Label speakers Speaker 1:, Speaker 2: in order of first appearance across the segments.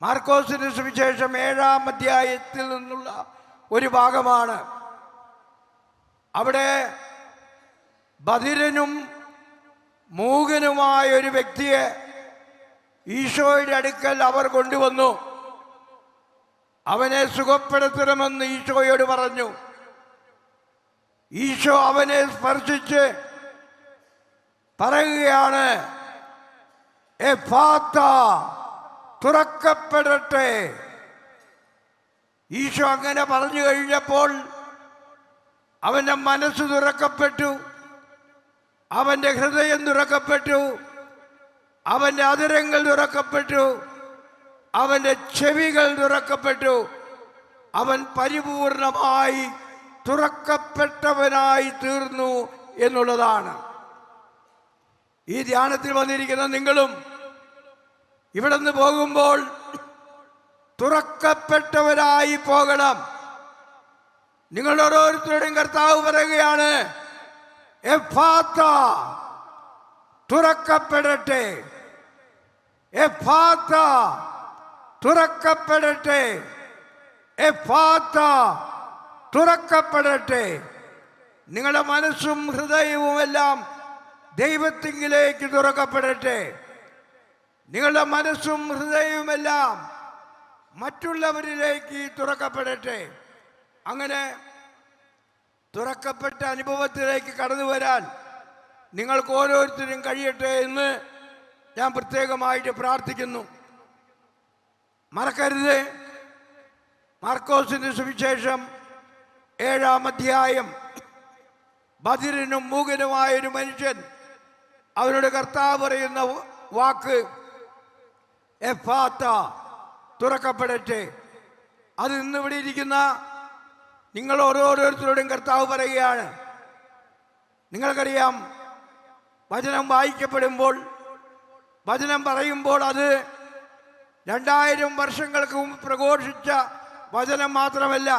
Speaker 1: മാർക്കോസിന്റെ സുവിശേഷം 7-ാം അധ്യായത്തിൽ നിന്നുള്ള ഒരു ഭാഗമാണ്. അവിടെ ബധിരനും മൂകനുമായ ഒരു വ്യക്തിയെ ഈശോയുടെ അടുക്കൽ അവർ കൊണ്ടുവന്നു. അവനെ സുഖപ്പെടുത്തണമെന്ന് ഈശോയോട് പറഞ്ഞു. ഈശോ അവനെ സ്പർശിച്ച് പറയുകയാണ്, എഫാത്ത, തുറക്കപ്പെടട്ടെ. ഈശോ അങ്ങനെ പറഞ്ഞു കഴിഞ്ഞപ്പോൾ അവൻ്റെ മനസ്സ് തുറക്കപ്പെട്ടു, അവൻ്റെ ഹൃദയം തുറക്കപ്പെട്ടു, അവൻ്റെ അധരങ്ങൾ തുറക്കപ്പെട്ടു, അവൻ്റെ ചെവികൾ തുറക്കപ്പെട്ടു. അവൻ പരിപൂർണമായി തുറക്കപ്പെട്ടവനായി തീർന്നു എന്നുള്ളതാണ്. ഈ ധ്യാനത്തിൽ വന്നിരിക്കുന്ന നിങ്ങളും ഇവിടെ നിന്ന് പോകുമ്പോൾ തുറക്കപ്പെട്ടവരായി പോകണം. നിങ്ങൾ ഓരോരുത്തരുടെയും കർത്താവ് പറയുകയാണ്, എഫാത്ത, തുറക്കപ്പെടട്ടെ. എഫാത്ത, തുറക്കപ്പെടട്ടെ. എഫാത്ത, തുറക്കപ്പെടട്ടെ. നിങ്ങളുടെ മനസ്സും ഹൃദയവും എല്ലാം ദൈവത്തിങ്കിലേക്ക് തുറക്കപ്പെടട്ടെ. നിങ്ങളുടെ മനസ്സും ഹൃദയവുമെല്ലാം മറ്റുള്ളവരിലേക്ക് തുറക്കപ്പെടട്ടെ. അങ്ങനെ തുറക്കപ്പെട്ട അനുഭവത്തിലേക്ക് കടന്നു വരാൻ നിങ്ങൾക്ക് ഓരോരുത്തരും കഴിയട്ടെ എന്ന് ഞാൻ പ്രത്യേകമായിട്ട് പ്രാർത്ഥിക്കുന്നു. മറക്കരുത്, മാർക്കോസിന്റെ സുവിശേഷം 7-ാം അധ്യായം, ബധിരനും മൂകനുമായൊരു മനുഷ്യൻ, അവരുടെ കർത്താവ് പറയുന്ന വാക്ക് എഫാത്ത, തുറക്കപ്പെടട്ടെ. അത് ഇന്നിവിടെ ഇരിക്കുന്ന നിങ്ങൾ ഓരോരുത്തരോടും കർത്താവ് പറയുകയാണ്. നിങ്ങൾക്കറിയാം, വചനം വായിക്കപ്പെടുമ്പോൾ, വചനം പറയുമ്പോൾ അത് 2000 വർഷങ്ങൾക്ക് മുമ്പ് പ്രഘോഷിച്ച വചനം മാത്രമല്ല,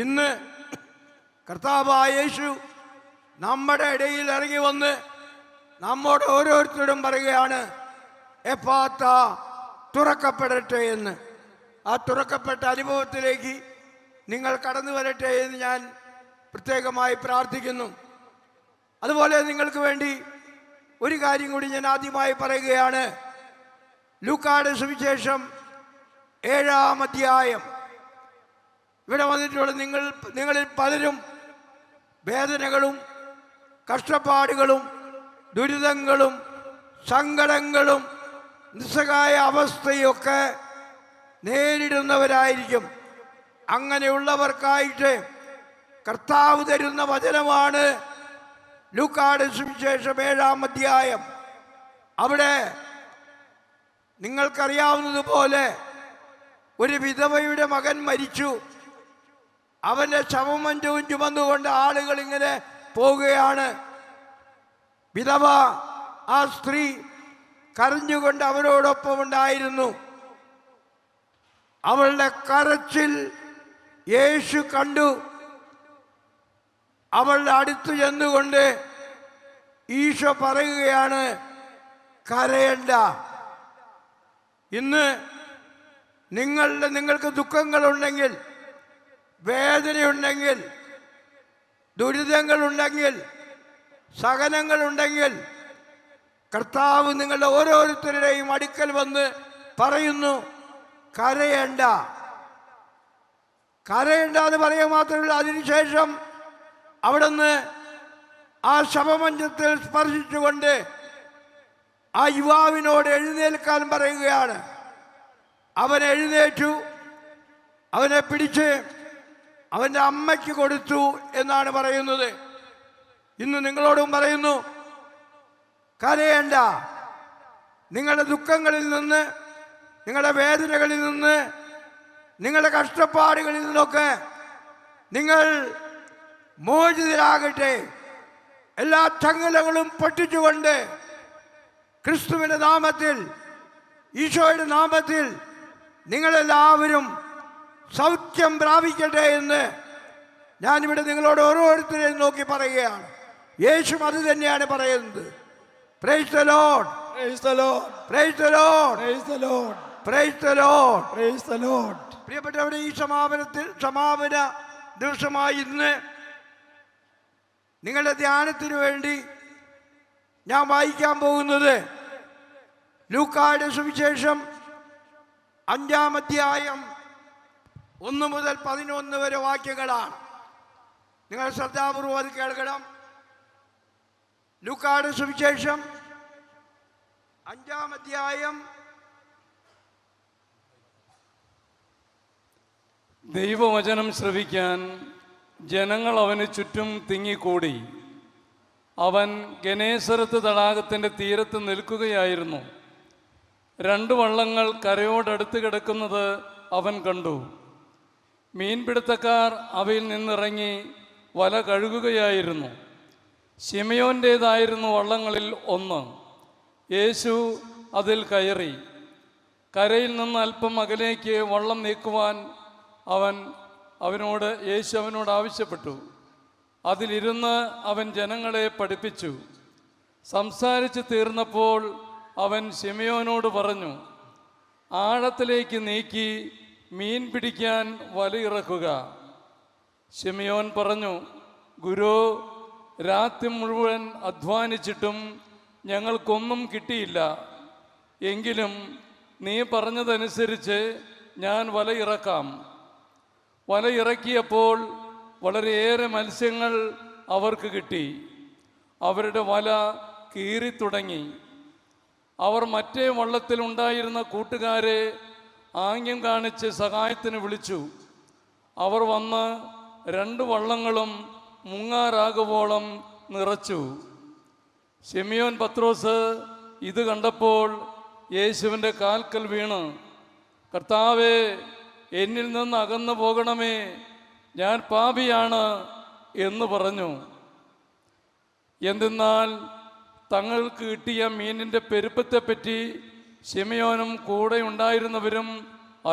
Speaker 1: ഇന്ന് കർത്താവായ യേശു നമ്മുടെ ഇടയിൽ ഇറങ്ങി വന്ന് നമ്മോട് ഓരോരുത്തരോടും പറയുകയാണ്, എഫാത്ത, തുറക്കപ്പെടട്ടെ എന്ന്. ആ തുറക്കപ്പെട്ട അനുഭവത്തിലേക്ക് നിങ്ങൾ കടന്നു വരട്ടെ എന്ന് ഞാൻ പ്രത്യേകമായി പ്രാർത്ഥിക്കുന്നു. അതുപോലെ നിങ്ങൾക്ക് വേണ്ടി ഒരു കാര്യം കൂടി ഞാൻ ആദ്യമായി പറയുകയാണ്. ലൂക്കായുടെ സുവിശേഷം 7-ാം അധ്യായം. ഇവിടെ വന്നിട്ടുള്ള നിങ്ങളിൽ പലരും വേദനകളും കഷ്ടപ്പാടുകളും ദുരിതങ്ങളും സങ്കടങ്ങളും നിസ്സഹായ അവസ്ഥയൊക്കെ നേരിടുന്നവരായിരിക്കും. അങ്ങനെയുള്ളവർക്കായിട്ട് കർത്താവ് തരുന്ന വചനമാണ് ലൂക്കായുടെ സുവിശേഷം 7-ാം അധ്യായം. അവിടെ നിങ്ങൾക്കറിയാവുന്നതുപോലെ ഒരു വിധവയുടെ മകൻ മരിച്ചു. അവൻ്റെ ശവമഞ്ചവും ചുമന്നുകൊണ്ട് ആളുകൾ ഇങ്ങനെ പോവുകയാണ്. വിധവ, ആ സ്ത്രീ കരഞ്ഞുകൊണ്ട് അവരോടൊപ്പം ഉണ്ടായിരുന്നു. അവളുടെ കരച്ചിൽ യേശു കണ്ടു. അവളുടെ അടുത്ത് ചെന്നുകൊണ്ട് ഈശോ പറയുകയാണ്, കരയണ്ട. ഇന്ന് നിങ്ങൾക്ക് ദുഃഖങ്ങളുണ്ടെങ്കിൽ, വേദനയുണ്ടെങ്കിൽ, ദുരിതങ്ങളുണ്ടെങ്കിൽ, സഹനങ്ങളുണ്ടെങ്കിൽ, കർത്താവ് നിങ്ങളുടെ ഓരോരുത്തരുടെയും അടുക്കൽ വന്ന് പറയുന്നു, കരയണ്ട. കരയണ്ട എന്ന് പറയുക മാത്രമല്ല, അതിനുശേഷം അവിടുന്ന് ആ ശവമഞ്ചത്തിൽ സ്പർശിച്ചുകൊണ്ട് ആ യുവാവിനോട് എഴുന്നേൽക്കാൻ പറയുകയാണ്. അവൻ എഴുന്നേറ്റു. അവനെ പിടിച്ച് അവൻ്റെ അമ്മയ്ക്ക് കൊടുത്തു എന്നാണ് പറയുന്നത്. ഇന്ന് നിങ്ങളോടും പറയുന്നു, കരയേണ്ട. നിങ്ങളുടെ ദുഃഖങ്ങളിൽ നിന്ന്, നിങ്ങളുടെ വേദനകളിൽ നിന്ന്, നിങ്ങളുടെ കഷ്ടപ്പാടുകളിൽ നിന്നൊക്കെ നിങ്ങൾ മോചിതരാകട്ടെ. എല്ലാ ചങ്ങലകളും പൊട്ടിച്ചുകൊണ്ട് ക്രിസ്തുവിൻ്റെ നാമത്തിൽ, ഈശോയുടെ നാമത്തിൽ നിങ്ങളെല്ലാവരും സൗഖ്യം പ്രാപിക്കട്ടെ എന്ന് ഞാനിവിടെ നിങ്ങളോട് ഓരോരുത്തരെയും നോക്കി പറയുകയാണ്. യേശു അത് തന്നെയാണ് പറയുന്നത്. Price the Lord, price the Lord, price the Lord, price the Lord. Price the Lord.
Speaker 2: Price the Lord.
Speaker 1: പ്രിയപ്പെട്ടവരെ, ഈ സമാപന ദിവസമായി ഇന്ന് നിങ്ങളുടെ ധ്യാനത്തിന് വേണ്ടി ഞാൻ വായിക്കാൻ പോകുന്നത് ലൂക്കായുടെ സുവിശേഷം 5-ാം അധ്യായം 1 മുതൽ 11 വരെ വാക്യങ്ങളാണ്. നിങ്ങൾ ശ്രദ്ധാപൂർവ്വം അത് കേൾക്കണം. ലൂക്കായുടെ സുവിശേഷം 5-ാം അധ്യായം.
Speaker 3: ദൈവവചനം ശ്രവിക്കാൻ ജനങ്ങൾ അവന് ചുറ്റും തിങ്ങിക്കൂടി. അവൻ ഗനേസരത്ത് തടാകത്തിൻ്റെ തീരത്ത് നിൽക്കുകയായിരുന്നു. 2 വള്ളങ്ങൾ കരയോടടുത്ത് കിടക്കുന്നത് അവൻ കണ്ടു. മീൻപിടുത്തക്കാർ അവയിൽ നിന്നിറങ്ങി വല കഴുകുകയായിരുന്നു. ശിമയോൻ്റേതായിരുന്നു വള്ളങ്ങളിൽ ഒന്ന്. യേശു അതിൽ കയറി. കരയിൽ നിന്ന് അല്പം അകലേക്ക് വള്ളം നീക്കുവാൻ യേശു അവനോട് ആവശ്യപ്പെട്ടു. അതിലിരുന്ന് അവൻ ജനങ്ങളെ പഠിപ്പിച്ചു. സംസാരിച്ച് തീർന്നപ്പോൾ അവൻ ശിമയോനോട് പറഞ്ഞു, ആഴത്തിലേക്ക് നീക്കി മീൻ പിടിക്കാൻ വലയിറക്കുക. ശിമയോൻ പറഞ്ഞു, ഗുരു, രാത്രി മുഴുവൻ അധ്വാനിച്ചിട്ടും ഞങ്ങൾക്കൊന്നും കിട്ടിയില്ല. എങ്കിലും നീ പറഞ്ഞതനുസരിച്ച് ഞാൻ വലയിറക്കാം. വലയിറക്കിയപ്പോൾ വളരെയേറെ മത്സ്യങ്ങൾ അവർക്ക് കിട്ടി. അവരുടെ വല കീറിത്തുടങ്ങി. അവർ മറ്റേ വള്ളത്തിലുണ്ടായിരുന്ന കൂട്ടുകാരെ ആംഗ്യം കാണിച്ച് സഹായത്തിന് വിളിച്ചു. അവർ വന്ന് 2 വള്ളങ്ങളും മുങ്ങാറാകുവോളം നിറച്ചു. ശിമയോൻ പത്രോസ് ഇത് കണ്ടപ്പോൾ യേശുവിൻ്റെ കാൽക്കൽ വീണ്, കർത്താവേ, എന്നിൽ നിന്ന് അകന്നു പോകണമേ, ഞാൻ പാപിയാണ് എന്ന് പറഞ്ഞു. എന്തെന്നാൽ തങ്ങൾക്ക് കിട്ടിയ മീനിൻ്റെ പെരുപ്പത്തെപ്പറ്റി ശിമയോനും കൂടെ ഉണ്ടായിരുന്നവരും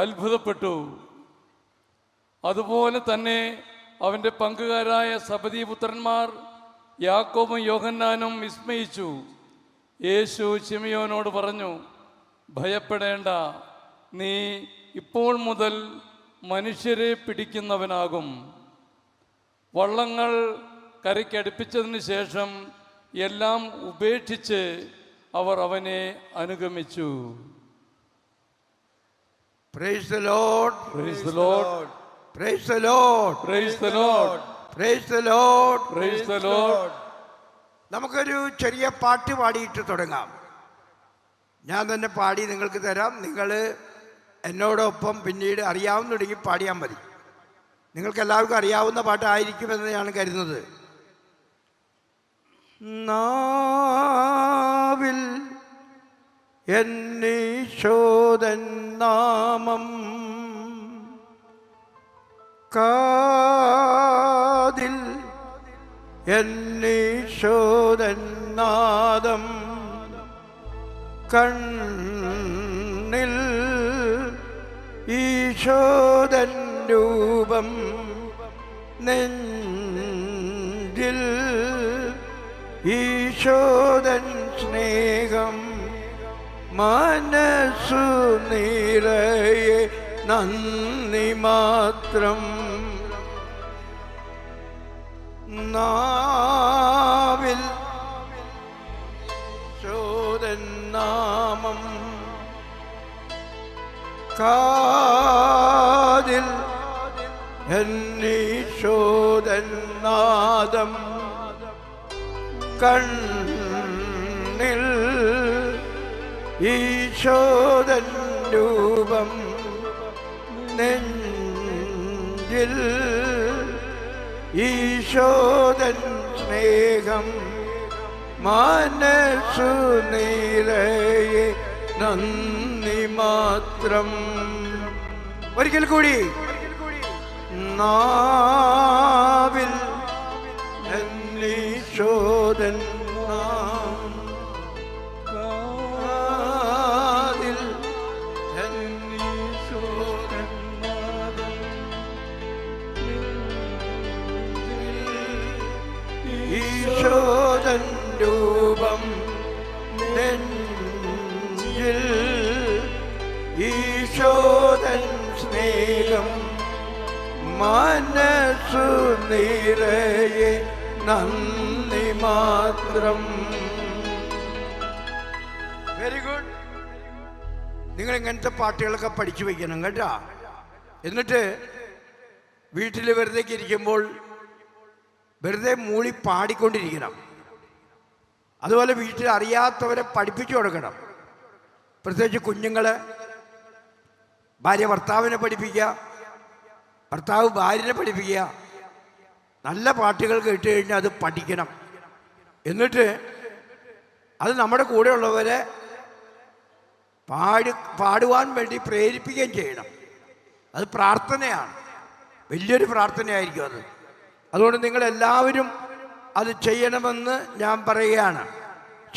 Speaker 3: അത്ഭുതപ്പെട്ടു. അതുപോലെ തന്നെ അവൻ്റെ പങ്കുകാരായ സബദീപുത്രന്മാർ യാക്കോബും യോഹന്നാനും വിസ്മയിച്ചു. യേശു ശിമയോനോട് പറഞ്ഞു, ഭയപ്പെടേണ്ട, നീ ഇപ്പോൾ മുതൽ മനുഷ്യരെ പിടിക്കുന്നവനാകും. വള്ളങ്ങൾ കരയ്ക്കടുപ്പിച്ചതിന് ശേഷം എല്ലാം ഉപേക്ഷിച്ച് അവർ അവനെ അനുഗമിച്ചു.
Speaker 1: Praise the Lord.
Speaker 3: Praise the Lord.
Speaker 1: Praise the Lord.
Speaker 3: Praise the Lord.
Speaker 1: Praise the Lord.
Speaker 3: Praise the Lord.
Speaker 1: നമുക്കൊരു ചെറിയ പാട്ട് പാടിയിട്ട് തുടങ്ങാം. ഞാൻ തന്നെ പാടി നിങ്ങൾക്ക് തരാം. നിങ്ങൾ എന്നോടൊപ്പം പിന്നീട് അറിയാവുന്നുണ്ടെങ്കിൽ പാടിയാൽ മതി. നിങ്ങൾക്ക് എല്ലാവർക്കും അറിയാവുന്ന പാട്ടായിരിക്കുമെന്ന് ഞാൻ കരുതുന്നത്. നാവിൽ എന്നീശോദൻ നാമം, കാതിൽ എന്നീശോദൻ നാദം, കണ്ണിൽ ഈശോദൻ രൂപം, നെഞ്ചിൽ ഈശോദൻ സ്നേഹം, മനസ്സു നിറയെ നന്ദി മാത്രം. നാവിൽ ഈശോദൻ നാമം, കാതിൽ എന്നീശോദൻ നാദം, കണ്ണിൽ ഈശോദൻ രൂപം, നെഞ്ചിൽ ഈശോദൻ സ്നേഹം, മനസ്സു നിറയെ നന്ദി മാത്രം. ഒരിക്കൽ കൂടി. നാവിൽ എന്നീശോദൻ നാമം, കാതിൽ എന്നീശോദൻ നാദം, ഈശോദൻ രൂപം, നെഞ്ചിൽ ഈശോദൻ സ്നേഹം മനസ്സു നിറയെ നന്ദി മാത്രം. Very good. നിങ്ങൾ ഇങ്ങനത്തെ പാട്ടുകളൊക്കെ പഠിച്ചു വയ്ക്കണം കേട്ടോ. എന്നിട്ട് വീട്ടിൽ വെറുതെ ഇരിക്കുമ്പോൾ വെറുതെ മൂളി പാടിക്കൊണ്ടിരിക്കണം. അതുപോലെ വീട്ടിൽ അറിയാത്തവരെ പഠിപ്പിച്ചു കൊടുക്കണം. പ്രത്യേകിച്ച് കുഞ്ഞുങ്ങളെ, ഭാര്യ ഭർത്താവിനെ പഠിപ്പിക്കുക, ഭർത്താവ് ഭാര്യനെ പഠിപ്പിക്കുക. നല്ല പാട്ടുകൾ കേട്ട് കഴിഞ്ഞാൽ അത് പഠിക്കണം. എന്നിട്ട് അത് നമ്മുടെ കൂടെയുള്ളവരെ പാടുവാൻ വേണ്ടി പ്രേരിപ്പിക്കുകയും ചെയ്യണം. അത് പ്രാർത്ഥനയാണ്, വലിയൊരു പ്രാർത്ഥനയായിരിക്കും അത്. അതുകൊണ്ട് നിങ്ങളെല്ലാവരും അത് ചെയ്യണമെന്ന് ഞാൻ പറയുകയാണ്.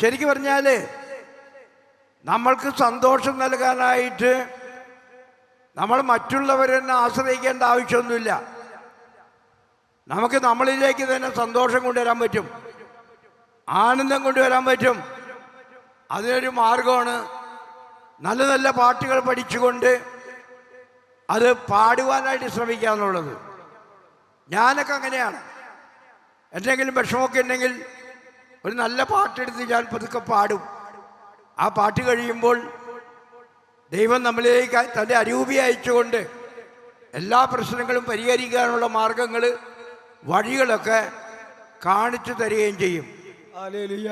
Speaker 1: ശരിക്കും പറഞ്ഞാൽ നമ്മൾക്ക് സന്തോഷം നൽകാനായിട്ട് നമ്മൾ മറ്റുള്ളവരെ ആശ്രയിക്കേണ്ട ആവശ്യമൊന്നുമില്ല. നമുക്ക് നമ്മളിലേക്ക് തന്നെ സന്തോഷം കൊണ്ടുവരാൻ പറ്റും, ആനന്ദം കൊണ്ടുവരാൻ പറ്റും. അതിനൊരു മാർഗമാണ് നല്ല നല്ല പാട്ടുകൾ പഠിച്ചുകൊണ്ട് അത് പാടുവാനായിട്ട് ശ്രമിക്കുക എന്നുള്ളത്. ഞാനൊക്കെ അങ്ങനെയാണ്. എന്തെങ്കിലും വിഷമമൊക്കെ ഉണ്ടെങ്കിൽ ഒരു നല്ല പാട്ടെടുത്ത് ഞാൻ പതുക്കെ പാടും. ആ പാട്ട് കഴിയുമ്പോൾ ദൈവം നമ്മളിലേക്ക് തൻ്റെ അരൂപി അയച്ചുകൊണ്ട് എല്ലാ പ്രശ്നങ്ങളും പരിഹരിക്കാനുള്ള മാർഗങ്ങൾ, വഴികളൊക്കെ കാണിച്ചു തരികയും ചെയ്യും.
Speaker 2: Hallelujah,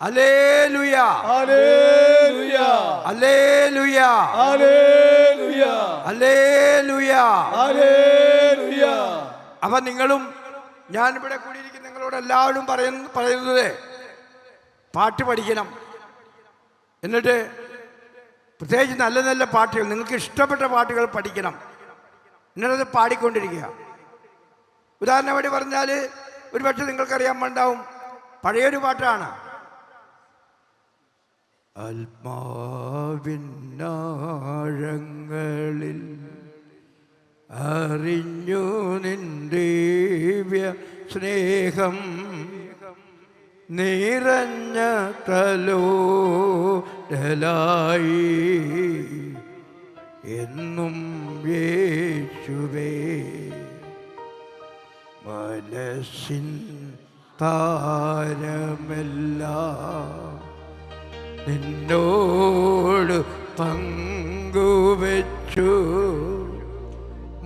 Speaker 1: hallelujah,
Speaker 2: hallelujah,
Speaker 1: hallelujah,
Speaker 2: hallelujah,
Speaker 1: hallelujah,
Speaker 2: hallelujah.
Speaker 1: അപ്പം നിങ്ങളും ഞാനിവിടെ കൂടിയിരിക്കുന്ന നിങ്ങളോട് എല്ലാവരും പറയുന്നത് പാട്ട് പഠിക്കണം. എന്നിട്ട് പ്രത്യേകിച്ച് നല്ല നല്ല പാട്ടുകൾ, നിങ്ങൾക്ക് ഇഷ്ടപ്പെട്ട പാട്ടുകൾ പഠിക്കണം. എന്നിട്ടത് പാടിക്കൊണ്ടിരിക്കുക. ഉദാഹരണമായിട്ട് പറഞ്ഞാൽ ഒരുപക്ഷെ നിങ്ങൾക്കറിയാമുണ്ടാവും, പഴയൊരു പാട്ടാണ്. ആത്മാവിന്നാഴങ്ങളിൽ അറിഞ്ഞു നിന്ദിവ്യ സ്നേഹം നിറഞ്ഞ തലോടലായി എന്നും യേശുവേ മനസ്സിൻ താരമെല്ലാം നിന്നോട് പങ്കുവച്ചു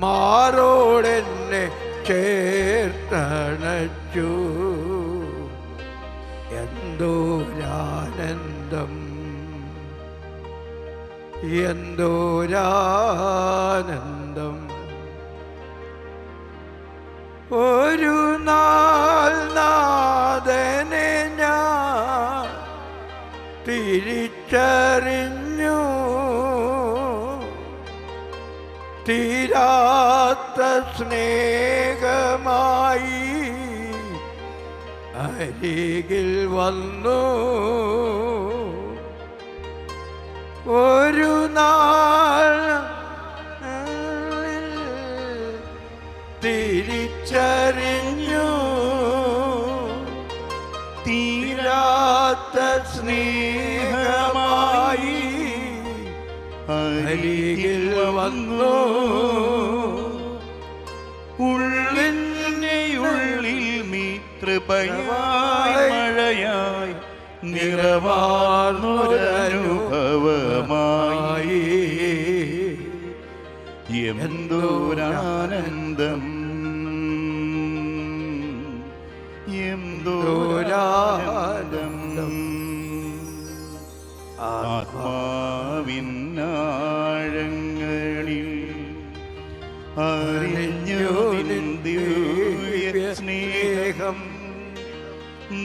Speaker 1: മാറോടെന്നെ ചേർത്തണച്ചു എന്തോരാനന്ദം എന്തോരാനന്ദം. ഒരു നാൾ നാഥനെ ഞാൻ തിരിച്ചറിഞ്ഞു, തീരാത്ത സ്നേഹമായി അരികിൽ വന്നു. ഒരു നാൾ തിരിച്ചറിഞ്ഞു, തീരാത്ത സ്നേഹമായി അരികിൽ വന്നു.
Speaker 4: ഉള്ളിനുള്ളിൽ നീ കൃപയായി മഴയായി നിറവാർന്നൊരനുഭവമായി എന്തോരാനന്ദം എന്തോരാനന്ദം. ആത്മാവിന്നാഴങ്ങളിൽ അറിഞ്ഞു ദിവ്യ സ്നേഹം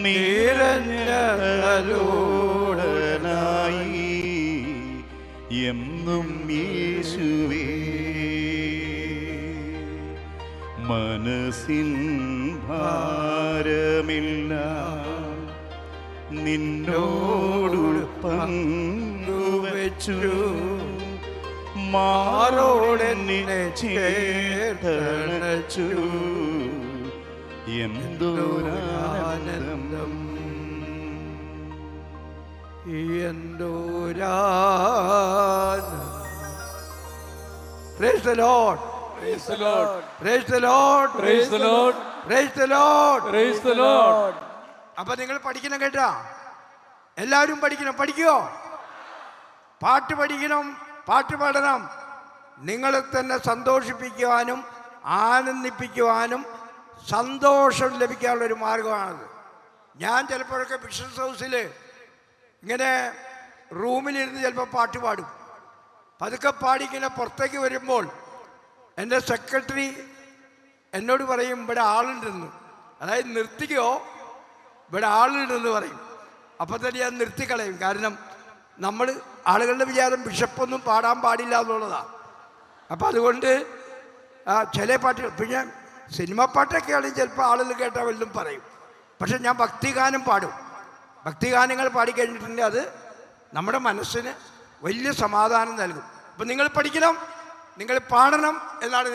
Speaker 4: നിറഞ്ഞലോടനായി എന്നും യേശുവേ മനസ്സിൻ ഭാരമില്ല നിന്നോടു പങ്കുവച്ചു മാറോടെന്നെ ചേർത്തണച്ചു എന്തോരാനന്ദം
Speaker 1: എന്തോരാനന്ദം Praise the Lord.
Speaker 3: Praise the Lord.
Speaker 1: Praise the Lord.
Speaker 3: Praise the Lord.
Speaker 1: Praise the Lord.
Speaker 3: Praise the Lord.
Speaker 1: അപ്പൊ നിങ്ങൾ പഠിക്കണം കേട്ടാ, എല്ലാവരും പഠിക്കണം. പഠിക്കോ? പാട്ട് പഠിക്കണം, പാട്ട് പാടണം. നിങ്ങളെ തന്നെ സന്തോഷിപ്പിക്കുവാനും ആനന്ദിപ്പിക്കുവാനും സന്തോഷം ലഭിക്കാനുള്ളൊരു മാർഗമാണത്. ഞാൻ ചിലപ്പോഴൊക്കെ ബിഷപ്സ് ഹൗസിൽ ഇങ്ങനെ റൂമിലിരുന്ന് ചിലപ്പോൾ പാട്ട് പാടും. പതുക്കെ പാടിങ്ങനെ പുറത്തേക്ക് വരുമ്പോൾ എൻ്റെ സെക്രട്ടറി എന്നോട് പറയും ഇവിടെ ആളുണ്ടെന്ന്. അതായത് നിർത്തിക്കോ, ഇവിടെ ആളുണ്ടെന്ന് പറയും. അപ്പം തന്നെ ഞാൻ നിർത്തിക്കളയും. കാരണം നമ്മൾ ആളുകളുടെ വിചാരം ബിഷപ്പൊന്നും പാടാൻ പാടില്ല എന്നുള്ളതാണ്. അപ്പം അതുകൊണ്ട് ചില പാട്ടുകൾ, പിന്നെ സിനിമ പാട്ടൊക്കെ ആണെങ്കിൽ ചിലപ്പോൾ ആളുകൾ കേട്ടാൽ വല്ലതും പറയും. പക്ഷെ ഞാൻ ഭക്തിഗാനം പാടും. ഭക്തിഗാനങ്ങൾ പാടിക്കഴിഞ്ഞിട്ടുണ്ടെങ്കിൽ അത് നമ്മുടെ മനസ്സിന് വലിയ സമാധാനം നൽകും. അപ്പം നിങ്ങൾ പഠിക്കണം, നിങ്ങൾ പാടണം എന്നാണ്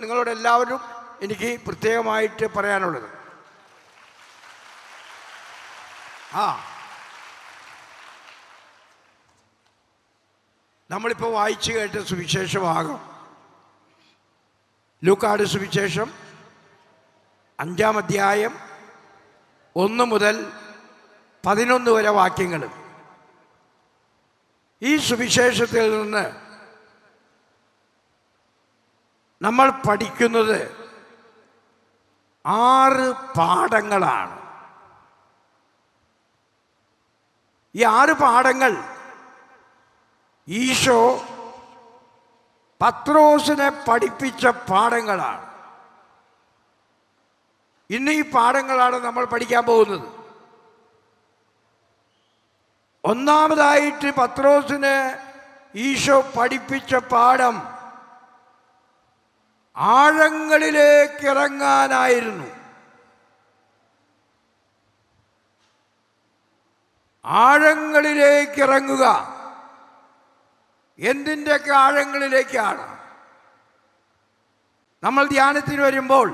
Speaker 1: നിങ്ങളോട് എല്ലാവരും എനിക്ക് പ്രത്യേകമായിട്ട് പറയാനുള്ളത്. നമ്മളിപ്പോൾ വായിച്ചു കേട്ട സുവിശേഷഭാഗം ലൂക്കായുടെ സുവിശേഷം 5-ാം അധ്യായം 1 മുതൽ 11 വരെ വാക്യങ്ങൾ. ഈ സുവിശേഷത്തിൽ നിന്ന് നമ്മൾ പഠിക്കുന്നത് 6 പാഠങ്ങളാണ്. ഈ 6 പാഠങ്ങൾ ഈശോ പത്രോസിനെ പഠിപ്പിച്ച പാഠങ്ങളാണ്. ഇന്ന് ഈ പാഠങ്ങളാണ് നമ്മൾ പഠിക്കാൻ പോകുന്നത്. ഒന്നാമതായിട്ട് പത്രോസിന് ഈശോ പഠിപ്പിച്ച പാഠം ആഴങ്ങളിലേക്ക് ഇറങ്ങാനായിരുന്നു. ആഴങ്ങളിലേക്ക് ഇറങ്ങുക. എന്തിൻ്റെയൊക്കെ ആഴങ്ങളിലേക്കാണ്? നമ്മൾ ധ്യാനത്തിന് വരുമ്പോൾ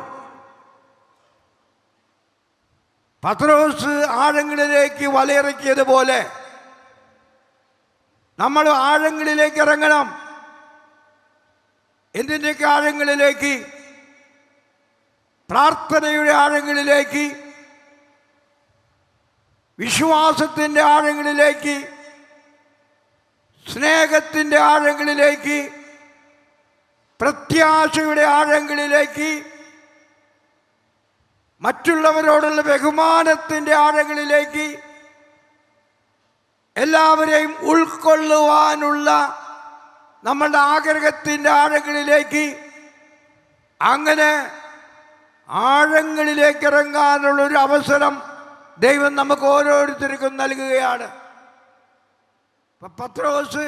Speaker 1: പത്രോസ് ആഴങ്ങളിലേക്ക് വലയിറക്കിയതുപോലെ നമ്മൾ ആഴങ്ങളിലേക്ക് ഇറങ്ങണം. എന്തിൻ്റെയൊക്കെ ആഴങ്ങളിലേക്ക്? പ്രാർത്ഥനയുടെ ആഴങ്ങളിലേക്ക്, വിശ്വാസത്തിൻ്റെ ആഴങ്ങളിലേക്ക്, സ്നേഹത്തിൻ്റെ ആഴങ്ങളിലേക്ക്, പ്രത്യാശയുടെ ആഴങ്ങളിലേക്ക്, മറ്റുള്ളവരോടുള്ള ബഹുമാനത്തിൻ്റെ ആഴങ്ങളിലേക്ക്, എല്ലാവരെയും ഉൾക്കൊള്ളുവാനുള്ള നമ്മളുടെ ആഗ്രഹത്തിൻ്റെ ആഴങ്ങളിലേക്ക്, അങ്ങനെ ആഴങ്ങളിലേക്ക് ഇറങ്ങാനുള്ളൊരു അവസരം ദൈവം നമുക്ക് ഓരോരുത്തർക്കും നൽകുകയാണ്. പത്രോസ്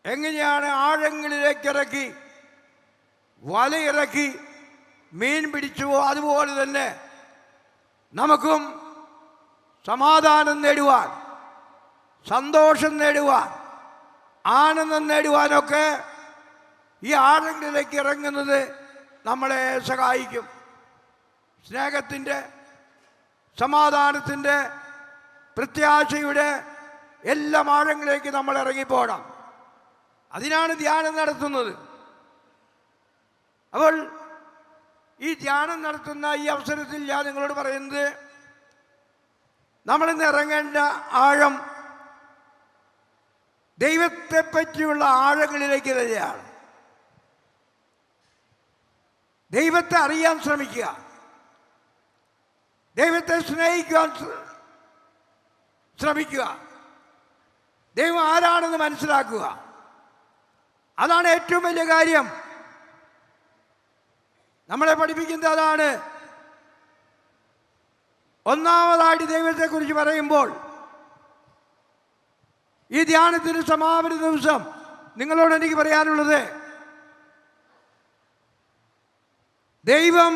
Speaker 1: എങ്ങനെയാണ് ആഴങ്ങളിലേക്ക് ഇറക്കി വലയിറക്കി മീൻ പിടിച്ചുവോ, അതുപോലെ തന്നെ നമുക്കും സമാധാനം നേടുവാൻ, സന്തോഷം നേടുവാൻ, ആനന്ദം നേടുവാനൊക്കെ ഈ ആഴങ്ങളിലേക്ക് ഇറങ്ങുന്നത് നമ്മളെ സഹായിക്കും. സ്നേഹത്തിൻ്റെ, സമാധാനത്തിൻ്റെ, പ്രത്യാശയുടെ എല്ലാ ആഴങ്ങളിലേക്ക് നമ്മൾ ഇറങ്ങിപ്പോകണം. അതിനാണ് ധ്യാനം നടത്തുന്നത്. അപ്പോൾ ഈ ധ്യാനം നടത്തുന്ന ഈ അവസരത്തിൽ ഞാൻ നിങ്ങളോട് പറയുന്നത്, നമ്മളിന്ന് ഇറങ്ങേണ്ട ആഴം ദൈവത്തെ പറ്റിയുള്ള ആഴങ്ങളിലേക്ക് തന്നെയാണ്. ദൈവത്തെ അറിയാൻ ശ്രമിക്കുക, ദൈവത്തെ സ്നേഹിക്കാൻ ശ്രമിക്കുക, ദൈവം ആരാണെന്ന് മനസ്സിലാക്കുക. അതാണ് ഏറ്റവും വലിയ കാര്യം. നമ്മളെ പഠിപ്പിക്കുന്നത് അതാണ്. ഒന്നാമതായിട്ട് ദൈവത്തെക്കുറിച്ച് പറയുമ്പോൾ, ഈ ധ്യാനത്തിന് സമാപന ദിവസം നിങ്ങളോട് എനിക്ക് പറയാനുള്ളത്, ദൈവം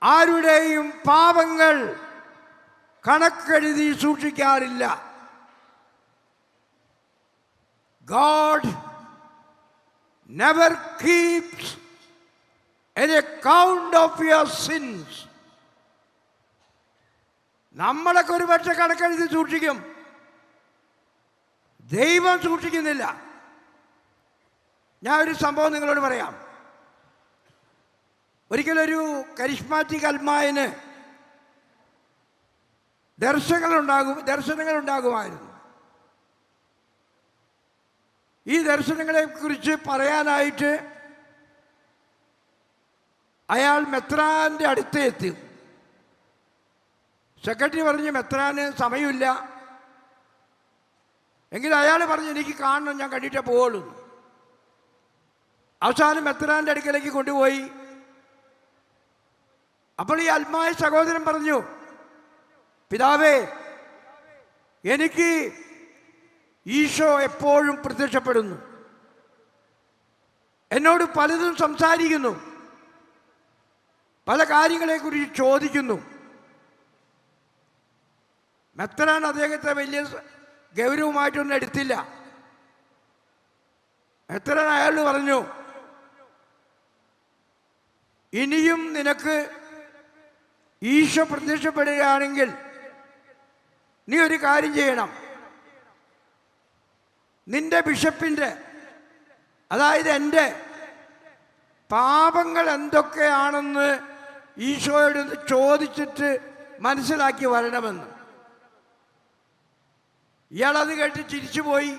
Speaker 1: ആരുടെയും പാപങ്ങൾ കണക്കെഴുതി സൂക്ഷിക്കാറില്ല. God never keeps an account of your sins. നമ്മളൊക്കെ ഒരു പക്ഷെ കണക്കെഴുതി സൂക്ഷിക്കും, ദൈവം സൂക്ഷിക്കുന്നില്ല. ഞാൻ ഒരു സംഭവം നിങ്ങളോട് പറയാം. ഒരിക്കലൊരു കരിസ്മാറ്റിക് അൽമായന് ദർശനങ്ങൾ ഉണ്ടാകുമായിരുന്നു. ഈ ദർശനങ്ങളെക്കുറിച്ച് പറയാനായിട്ട് അയാൾ മെത്രാൻ്റെ അടുത്ത് എത്തി. സെക്രട്ടറി പറഞ്ഞു മെത്രാന് സമയമില്ല. എങ്കിലും അയാൾ പറഞ്ഞു എനിക്ക് കാണണം, ഞാൻ കണ്ടിട്ടേ പോവുള്ളൂ. അവസാനം മെത്രാൻ്റെ അടുക്കലേക്ക് കൊണ്ടുപോയി. അപ്പോൾ ഈ അൽമായ സഹോദരൻ പറഞ്ഞു, പിതാവേ, എനിക്ക് ഈശോ എപ്പോഴും പ്രത്യക്ഷപ്പെടുന്നു, എന്നോട് പലതും സംസാരിക്കുന്നു, പല കാര്യങ്ങളെക്കുറിച്ച് ചോദിക്കുന്നു. മെത്രാൻ അദ്ദേഹത്തെ വലിയ ഗൗരവമായിട്ടൊന്നും എടുത്തില്ല. മെത്രാൻ അയാളോട് പറഞ്ഞു, ഇനിയും നിനക്ക് ഈശോ പ്രത്യക്ഷപ്പെടുകയാണെങ്കിൽ നീ ഒരു കാര്യം ചെയ്യണം. നിന്റെ ബിഷപ്പിൻ്റെ, അതായത് എൻ്റെ പാപങ്ങൾ എന്തൊക്കെയാണെന്ന് ഈശോയോട് ചോദിച്ചിട്ട് മനസ്സിലാക്കി വരണമെന്ന്. ഇയാളത് കേട്ട് ചിരിച്ചുപോയി.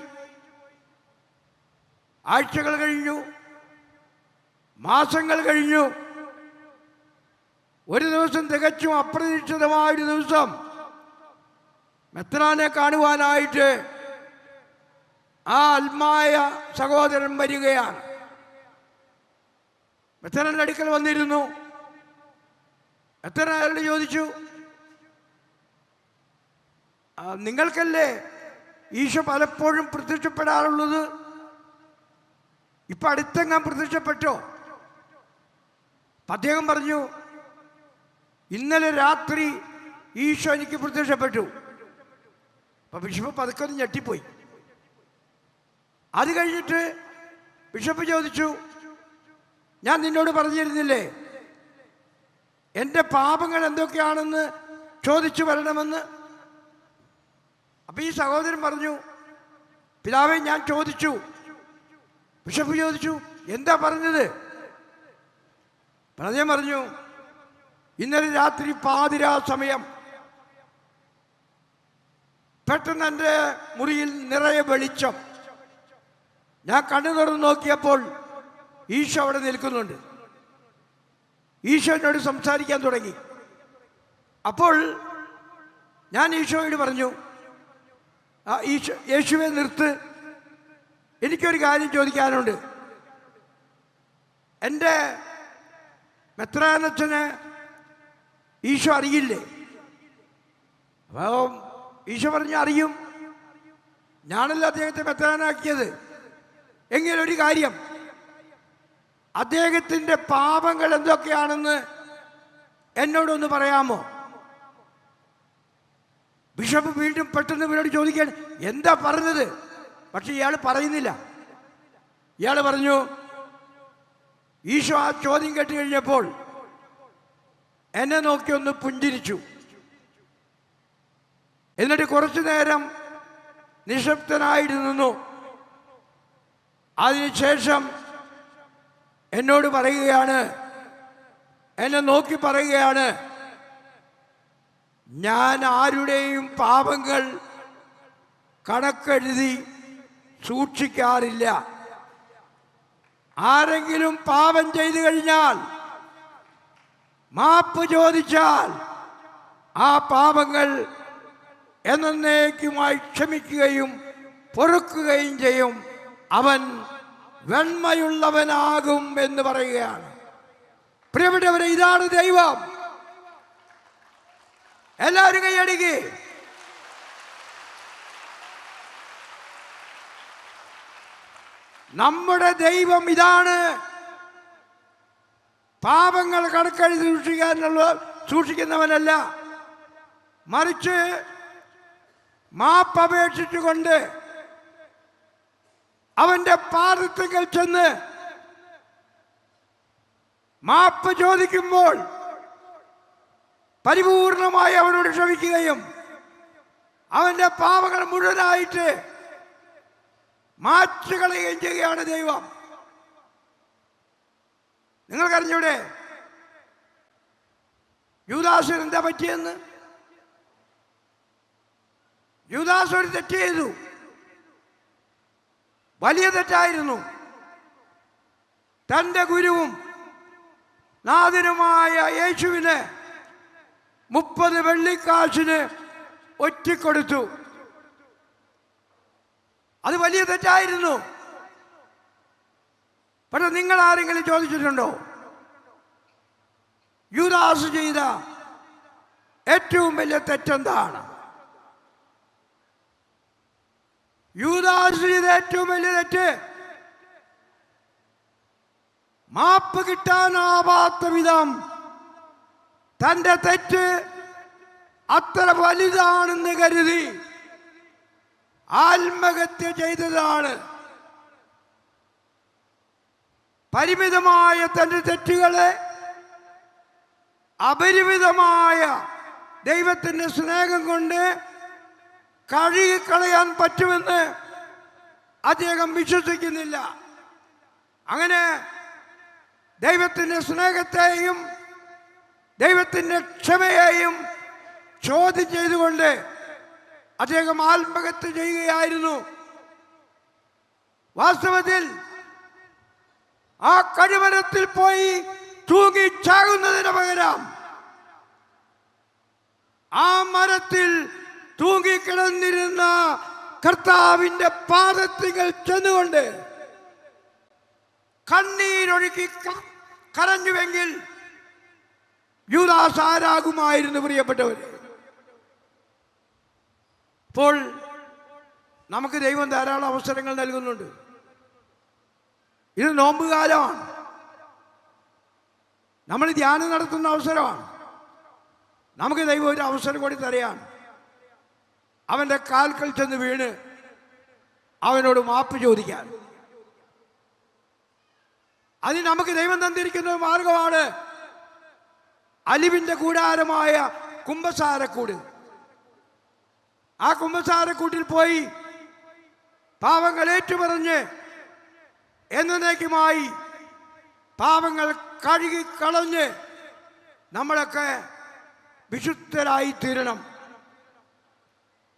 Speaker 1: ആഴ്ചകൾ കഴിഞ്ഞു, മാസങ്ങൾ കഴിഞ്ഞു. ഒരു ദിവസം തികച്ചും അപ്രതീക്ഷിതമായൊരു ദിവസം മെത്രാനെ കാണുവാനായിട്ട് ആ അൽമായ സഹോദരൻ വരികയാണ്. മെത്രാന്റെ അടുക്കൽ വന്നിരുന്നു. മെത്രാൻ അയാളോട് ചോദിച്ചു, നിങ്ങൾക്കല്ലേ ഈശോ പലപ്പോഴും പ്രത്യക്ഷപ്പെടാറുള്ളത്? ഇപ്പം അടുത്തെങ്ങാൻ പ്രത്യക്ഷപ്പെട്ടോ? അദ്ദേഹം പറഞ്ഞു, ഇന്നലെ രാത്രി ഈശോ എനിക്ക് പ്രത്യക്ഷപ്പെട്ടു. അപ്പം ബിഷപ്പ് പതുക്കെ ഒന്ന് ഞെട്ടിപ്പോയി. അത് കഴിഞ്ഞിട്ട് ബിഷപ്പ് ചോദിച്ചു, ഞാൻ നിന്നോട് പറഞ്ഞിരുന്നില്ലേ എൻ്റെ പാപങ്ങൾ എന്തൊക്കെയാണെന്ന് ചോദിച്ചു വരണമെന്ന്? അപ്പം ഈ സഹോദരൻ പറഞ്ഞു, പിതാവേ, ഞാൻ ചോദിച്ചു. ബിഷപ്പ് ചോദിച്ചു, എന്താ പറഞ്ഞത്? അദ്ദേഹം പറഞ്ഞു, ഇന്നലെ രാത്രി പാതിരാ സമയം പെട്ടെന്ന് എൻ്റെ മുറിയിൽ നിറയെ വെളിച്ചം. ഞാൻ കണ്ണു തുറന്ന് നോക്കിയപ്പോൾ ഈശോ അവിടെ നിൽക്കുന്നുണ്ട്. ഈശോ എന്നോട് സംസാരിക്കാൻ തുടങ്ങി. അപ്പോൾ ഞാൻ ഈശോയോട് പറഞ്ഞു, യേശുവെ നിർത്ത്, എനിക്കൊരു കാര്യം ചോദിക്കാനുണ്ട്. എൻ്റെ മെത്രാനച്ഛന് ഈശോ അറിയില്ലേ? അപ്പോൾ ഈശോ പറഞ്ഞു, അറിയും, ഞാനല്ല അദ്ദേഹത്തെ മെത്രാനാക്കിയത്. എങ്കിലൊരു കാര്യം, അദ്ദേഹത്തിൻ്റെ പാപങ്ങൾ എന്തൊക്കെയാണെന്ന് എന്നോടൊന്ന് പറയാമോ? ബിഷപ്പ് വീണ്ടും പെട്ടെന്ന് ഇവരോട് ചോദിക്കാൻ, എന്താ പറഞ്ഞത്? പക്ഷെ ഇയാൾ പറയുന്നില്ല. ഇയാൾ പറഞ്ഞു, ഈശോ ആ ചോദ്യം കേട്ട് കഴിഞ്ഞപ്പോൾ എന്നെ നോക്കി ഒന്ന് പുഞ്ചിരിച്ചു. എന്നിട്ട് കുറച്ചു നേരം നിശബ്ദനായിരുന്നു. അതിനുശേഷം എന്നോട് പറയുകയാണ്, എന്നെ നോക്കി പറയുകയാണ്, ഞാൻ ആരുടെയും പാപങ്ങൾ കണക്കെഴുതി സൂക്ഷിക്കാറില്ല. ആരെങ്കിലും പാപം ചെയ്തു കഴിഞ്ഞാൽ മാപ്പ് ചോദിച്ചാൽ ആ പാപങ്ങൾ എന്നേക്കുമായി ക്ഷമിക്കുകയും പൊറുക്കുകയും ചെയ്യും. അവൻ വെണ്മയുള്ളവനാകും എന്ന് പറയുകയാണ്. പ്രിയപ്പെട്ടവരെ, ഇതാണ് ദൈവം. എല്ലാവരും കൈയടിക്ക്. നമ്മുടെ ദൈവം ഇതാണ്. പാപങ്ങൾ കണക്കെഴുതി സൂക്ഷിക്കുന്നവനല്ല, മറിച്ച് മാപ്പപേക്ഷിച്ചുകൊണ്ട് അവന്റെ പാദത്തിൽ ചെന്ന് മാപ്പ് ചോദിക്കുമ്പോൾ പരിപൂർണമായി അവനോട് ക്ഷമിക്കുകയും അവന്റെ പാപങ്ങൾ മുഴുവനായിട്ട് മാറ്റുകളയുകയും ചെയ്യുകയാണ് ദൈവം. നിങ്ങൾക്കറിഞ്ഞൂടെ യൂദാസിന് എന്താ പറ്റിയെന്ന്? യൂദാസ് ഒരു തെറ്റ് ചെയ്തു, വലിയ തെറ്റായിരുന്നു. തൻ്റെ ഗുരുവും നാഥനുമായ യേശുവിന് 30 വെള്ളിക്കാശിന് ഒറ്റിക്കൊടുത്തു. അത് വലിയ തെറ്റായിരുന്നു. പക്ഷെ നിങ്ങൾ ആരെങ്കിലും ചോദിച്ചിട്ടുണ്ടോ യൂദാസ് ചെയ്ത ഏറ്റവും വലിയ തെറ്റെന്താണ്? യൂദാസ് ചെയ്ത ഏറ്റവും വലിയ തെറ്റ് മാപ്പ് കിട്ടാനാവാത്ത വിധം തൻ്റെ തെറ്റ് അത്ര വലുതാണെന്ന് കരുതി ആത്മഹത്യ ചെയ്തതാണ്. പരിമിതമായ തൻ്റെ തെറ്റുകളെ അപരിമിതമായ ദൈവത്തിൻ്റെ സ്നേഹം കൊണ്ട് കഴുകിക്കളയാൻ പറ്റുമെന്ന് അദ്ദേഹം വിശ്വസിക്കുന്നില്ല. അങ്ങനെ ദൈവത്തിൻ്റെ സ്നേഹത്തെയും ദൈവത്തിൻ്റെ ക്ഷമയെയും ചോദ്യം ചെയ്തുകൊണ്ട് അദ്ദേഹം ആത്മഹത്യ ചെയ്യുകയായിരുന്നു. വാസ്തവത്തിൽ ആ കഴുമരത്തിൽ പോയി തൂങ്ങിച്ചാകുന്നതിന് പകരം ആ മരത്തിൽ തൂങ്ങിക്കിടന്നിരുന്ന കർത്താവിൻ്റെ പാദത്തികൾ ചെന്നുകൊണ്ട് കണ്ണീരൊഴുക്കി കരഞ്ഞുവെങ്കിൽ യൂദാസ് ആരാകുമായിരുന്നു പ്രിയപ്പെട്ടവരെ? ഇപ്പോൾ നമുക്ക് ദൈവം ധാരാളം അവസരങ്ങൾ നൽകുന്നുണ്ട്. ഇത് നോമ്പുകാലമാണ്, നമ്മൾ ധ്യാനം നടത്തുന്ന അവസരമാണ്. നമുക്ക് ദൈവം ഒരു അവസരം കൂടി തരയാണ്. അവൻ്റെ കാൽക്കൽ ചെന്ന് വീണ് അവനോട് മാപ്പ് ചോദിക്കാൻ. അതിന് നമുക്ക് ദൈവം തന്നിരിക്കുന്ന മാർഗമാണ് അലിവിൻ്റെ കൂടാരമായ കുമ്പസാരക്കൂട്. ആ കുമ്പസാരക്കൂട്ടിൽ പോയി പാവങ്ങൾ ഏറ്റുപറഞ്ഞ് എന്നേക്കുമായി പാവങ്ങൾ കഴുകിക്കളഞ്ഞ് നമ്മളൊക്കെ വിശുദ്ധരായി തീരണം.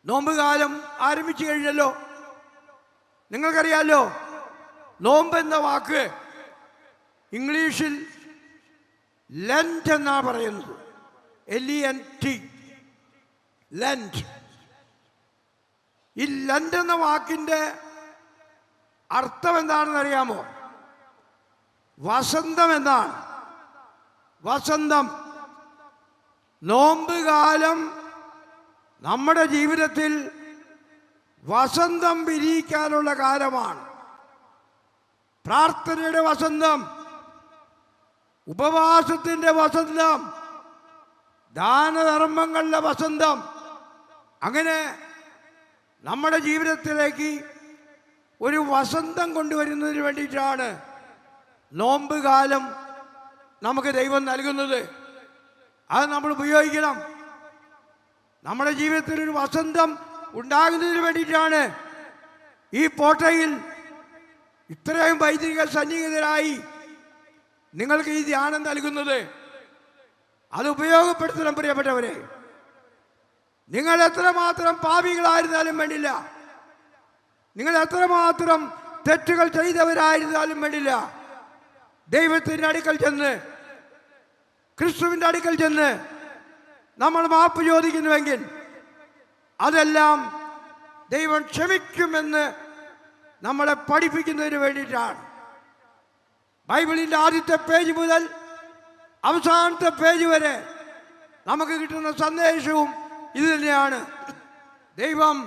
Speaker 1: നോമ്പുകാലം ആരംഭിച്ചു കഴിഞ്ഞല്ലോ. നിങ്ങൾക്കറിയാലോ, നോമ്പ് എന്ന വാക്ക് ഇംഗ്ലീഷിൽ ലെൻറ്റ് എന്നാ പറയുന്നത്. LENT, lent. ഈ ലെൻറ്റ് എന്ന വാക്കിൻ്റെ അർത്ഥം എന്താണെന്ന് അറിയാമോ? വസന്തം എന്നാണ്. വസന്തം. നോമ്പുകാലം നമ്മുടെ ജീവിതത്തിൽ വസന്തം വിരിയിക്കാനുള്ള കാലമാണ്. പ്രാർത്ഥനയുടെ വസന്തം, ഉപവാസത്തിൻ്റെ വസന്തം, ദാനധർമ്മങ്ങളുടെ വസന്തം. അങ്ങനെ നമ്മുടെ ജീവിതത്തിലേക്ക് ഒരു വസന്തം കൊണ്ടുവരുന്നതിന് വേണ്ടിയിട്ടാണ് നോമ്പ് കാലം നമുക്ക് ദൈവം നൽകുന്നത്. അത് നമ്മൾ ഉപയോഗിക്കണം. നമ്മുടെ ജീവിതത്തിൽ ഒരു വസന്തം ഉണ്ടാകുന്നതിന് വേണ്ടിയിട്ടാണ് ഈ പോട്ടയിൽ ഇത്രയും വൈദിക സന്നിഹിതരായി നിങ്ങൾക്ക് ഈ ധ്യാനം നൽകുന്നത്. അത് ഉപയോഗപ്പെടുത്തണം പ്രിയപ്പെട്ടവരെ. നിങ്ങൾ എത്രമാത്രം പാപികളായിരുന്നാലും വേണ്ടില്ല, നിങ്ങൾ എത്രമാത്രം തെറ്റുകൾ ചെയ്തവരായിരുന്നാലും വേണ്ടില്ല, ദൈവത്തിൻ്റെ അടുക്കൽ ചെന്ന്, ക്രിസ്തുവിൻ്റെ അടുക്കൽ ചെന്ന് നമ്മൾ മാപ്പ് ചോദിക്കുന്നുവെങ്കിൽ അതെല്ലാം ദൈവം ക്ഷമിക്കുമെന്ന് നമ്മളെ പഠിപ്പിക്കുന്നതിന് വേണ്ടിയിട്ടാണ്. ബൈബിളിൻ്റെ ആദ്യത്തെ പേജ് മുതൽ അവസാനത്തെ പേജ് വരെ നമുക്ക് കിട്ടുന്ന സന്ദേശവും ഇത് തന്നെയാണ്. ദൈവം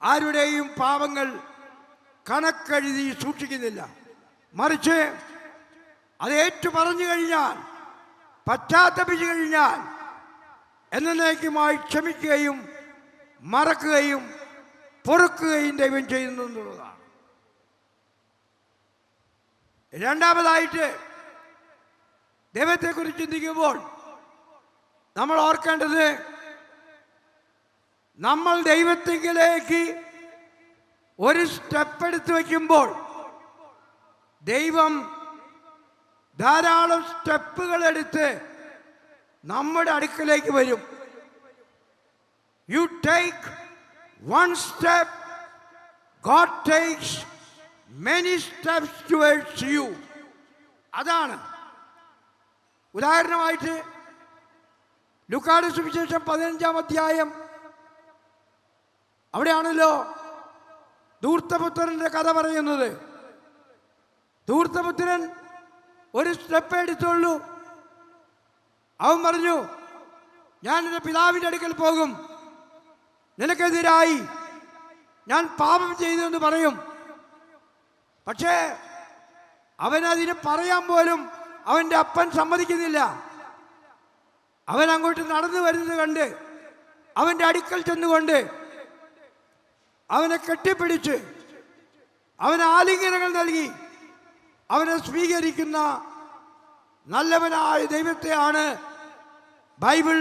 Speaker 1: ആരുടെയും പാപങ്ങൾ കണക്കെഴുതി സൂക്ഷിക്കുന്നില്ല. മറിച്ച് അത് ഏറ്റു പറഞ്ഞു കഴിഞ്ഞാൽ, പശ്ചാത്തപിച്ചു കഴിഞ്ഞാൽ എന്നേക്കുമായി ക്ഷമിക്കുകയും മറക്കുകയും പൊറുക്കുകയും ദൈവം ചെയ്യുന്നു എന്നുള്ളതാണ്. രണ്ടാമതായിട്ട് ദൈവത്തെക്കുറിച്ച് ചിന്തിക്കുമ്പോൾ നമ്മൾ ഓർക്കേണ്ടത്, നമ്മൾ ദൈവത്തിലേക്ക് ഒരു സ്റ്റെപ്പ് എടുത്ത് വയ്ക്കുമ്പോൾ ദൈവം ധാരാളം സ്റ്റെപ്പുകൾ എടുത്ത് നമ്മുടെ അടുക്കലേക്ക് വരും. You take one step, God takes many steps towards U. അതാണ്. ഉദാഹരണമായിട്ട് ലൂക്കായുടെ സുവിശേഷം 15-ാം അധ്യായം, അവിടെയാണല്ലോ ധൂർത്തപുത്രന്റെ കഥ പറയുന്നത്. ധൂർത്തപുത്രൻ ഒരു സ്റ്റെപ്പ് എടുത്തുള്ളൂ. അവൻ പറഞ്ഞു, ഞാൻ എൻ്റെ പിതാവിൻ്റെ അടുക്കൽ പോകും, നിനക്കെതിരായി ഞാൻ പാപം ചെയ്തെന്ന് പറയും. പക്ഷേ അവനതിന് പറയാൻ പോലും അവൻ്റെ അപ്പൻ സമ്മതിക്കുന്നില്ല. അവൻ അങ്ങോട്ട് നടന്നു വരുന്നത് കണ്ട് അവൻ്റെ അടുക്കൽ ചെന്നുകൊണ്ട് അവനെ കെട്ടിപ്പിടിച്ച് അവന് ആലിംഗനങ്ങൾ നൽകി അവനെ സ്വീകരിക്കുന്ന നല്ലവനായ ദൈവത്തെയാണ് ബൈബിൾ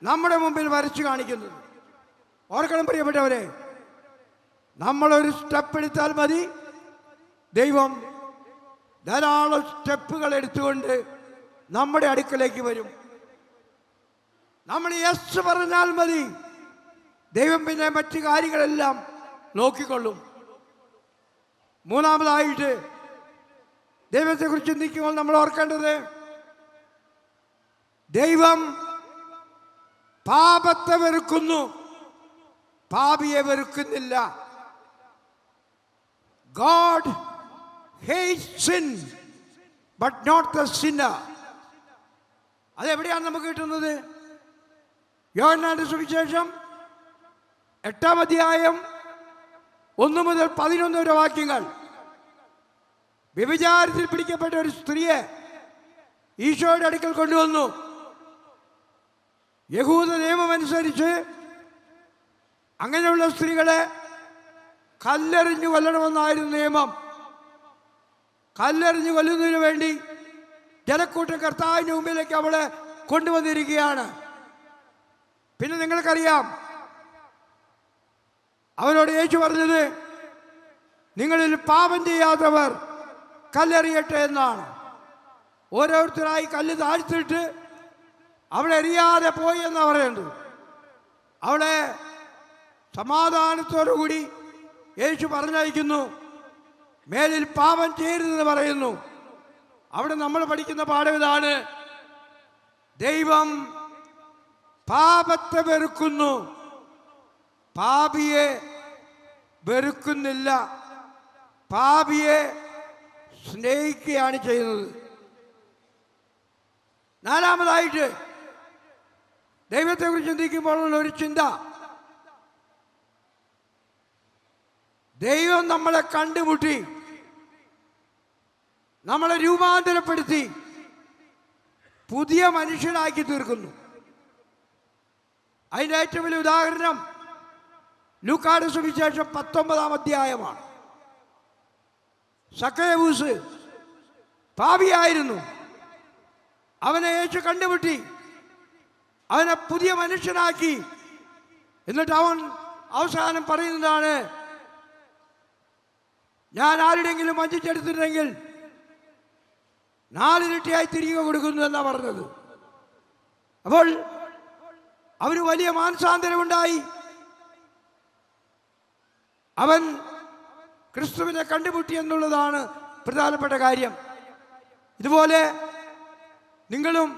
Speaker 1: നമ്മുടെ മുമ്പിൽ വരച്ചു കാണിക്കുന്നത്. ഓർക്കണം പ്രിയപ്പെട്ടവരെ, നമ്മളൊരു സ്റ്റെപ്പ് എടുത്താൽ മതി, ദൈവം ധാരാളം സ്റ്റെപ്പുകൾ എടുത്തുകൊണ്ട് നമ്മുടെ അടുക്കലേക്ക് വരും. നമ്മൾ യെസ് പറഞ്ഞാൽ മതി, ദൈവം പിന്നെ മറ്റു കാര്യങ്ങളെല്ലാം നോക്കിക്കൊള്ളും. മൂന്നാമതായിട്ട് ദൈവത്തെക്കുറിച്ച് ചിന്തിക്കുമ്പോൾ നമ്മൾ ഓർക്കേണ്ടത്, ദൈവം പാപത്തെ വെറുക്കുന്നു, പാപിയെ വെറുക്കുന്നില്ല. God hates sin but not the sinner. അതെവിടെയാണ് നമുക്ക് കിട്ടുന്നത്? യോഹന്നാന്റെ സുവിശേഷം 8-ാം അധ്യായം 1 മുതൽ 11 വരെ വാക്യങ്ങൾ. വ്യഭിചാരത്തിൽ പിടിക്കപ്പെട്ട ഒരു സ്ത്രീയെ ഈശോയുടെ അടുക്കൽ കൊണ്ടുവന്നു. യഹൂദ നിയമമനുസരിച്ച് അങ്ങനെയുള്ള സ്ത്രീകളെ കല്ലെറിഞ്ഞു കൊല്ലണമെന്നായിരുന്നു നിയമം. കല്ലെറിഞ്ഞു കൊല്ലുന്നതിന് വേണ്ടി ജനക്കൂട്ടം കർത്താവിൻ്റെ മുമ്പിലേക്ക് അവളെ കൊണ്ടുവന്നിരിക്കുകയാണ്. പിന്നെ നിങ്ങൾക്കറിയാം, അവരോട് യേശു പറഞ്ഞത്, നിങ്ങളിൽ പാപം ചെയ്യാത്തവർ കല്ലെറിയട്ടെ എന്നാണ്. ഓരോരുത്തരായി കല്ല് താഴ്ത്തിട്ട് അവളെ എറിയാതെ പോയി എന്നാണ് പറയുന്നത്. അവളെ സമാധാനത്തോടുകൂടി യേശു പറഞ്ഞയക്കുന്നു. മേലിൽ പാപം ചെയ്യരുതെന്ന് പറയുന്നു. അവിടെ നമ്മൾ പഠിക്കുന്ന പാഠം ഇതാണ്: ദൈവം പാപത്തെ വെറുക്കുന്നു, പാപിയെ വെറുക്കുന്നില്ല, പാപിയെ സ്നേഹിക്കുകയാണ് ചെയ്യുന്നത്. നാലാമതായിട്ട് ദൈവത്തെക്കുറിച്ച് ചിന്തിക്കുമ്പോഴുള്ള ഒരു ചിന്ത, ദൈവം നമ്മളെ കണ്ടുമുട്ടി, നമ്മളെ രൂപാന്തരപ്പെടുത്തി പുതിയ മനുഷ്യനാക്കി തീർക്കുന്നു. അതിൻ്റെ ഏറ്റവും വലിയ ഉദാഹരണം ലൂക്കായുടെ സുവിശേഷം 19-ാം അധ്യായമാണ്. സക്കയവൂസ് പാപിയായിരുന്നു. അവനെ യേശു കണ്ടുമുട്ടി, അവനെ പുതിയ മനുഷ്യനാക്കി. എന്നിട്ട് അവൻ അവസാനം പറയുന്നതാണ്, ഞാൻ ആരുടെയെങ്കിലും വഞ്ചിച്ചെടുത്തിട്ടുണ്ടെങ്കിൽ 4 ഇരട്ടിയായി തിരികെ കൊടുക്കുന്നു എന്നാണ് പറഞ്ഞത്. അപ്പോൾ അവന് വലിയ മാനസാന്തരമുണ്ടായി. അവൻ ക്രിസ്തുവിനെ കണ്ടുമുട്ടി എന്നുള്ളതാണ് പ്രധാനപ്പെട്ട കാര്യം. ഇതുപോലെ നിങ്ങളും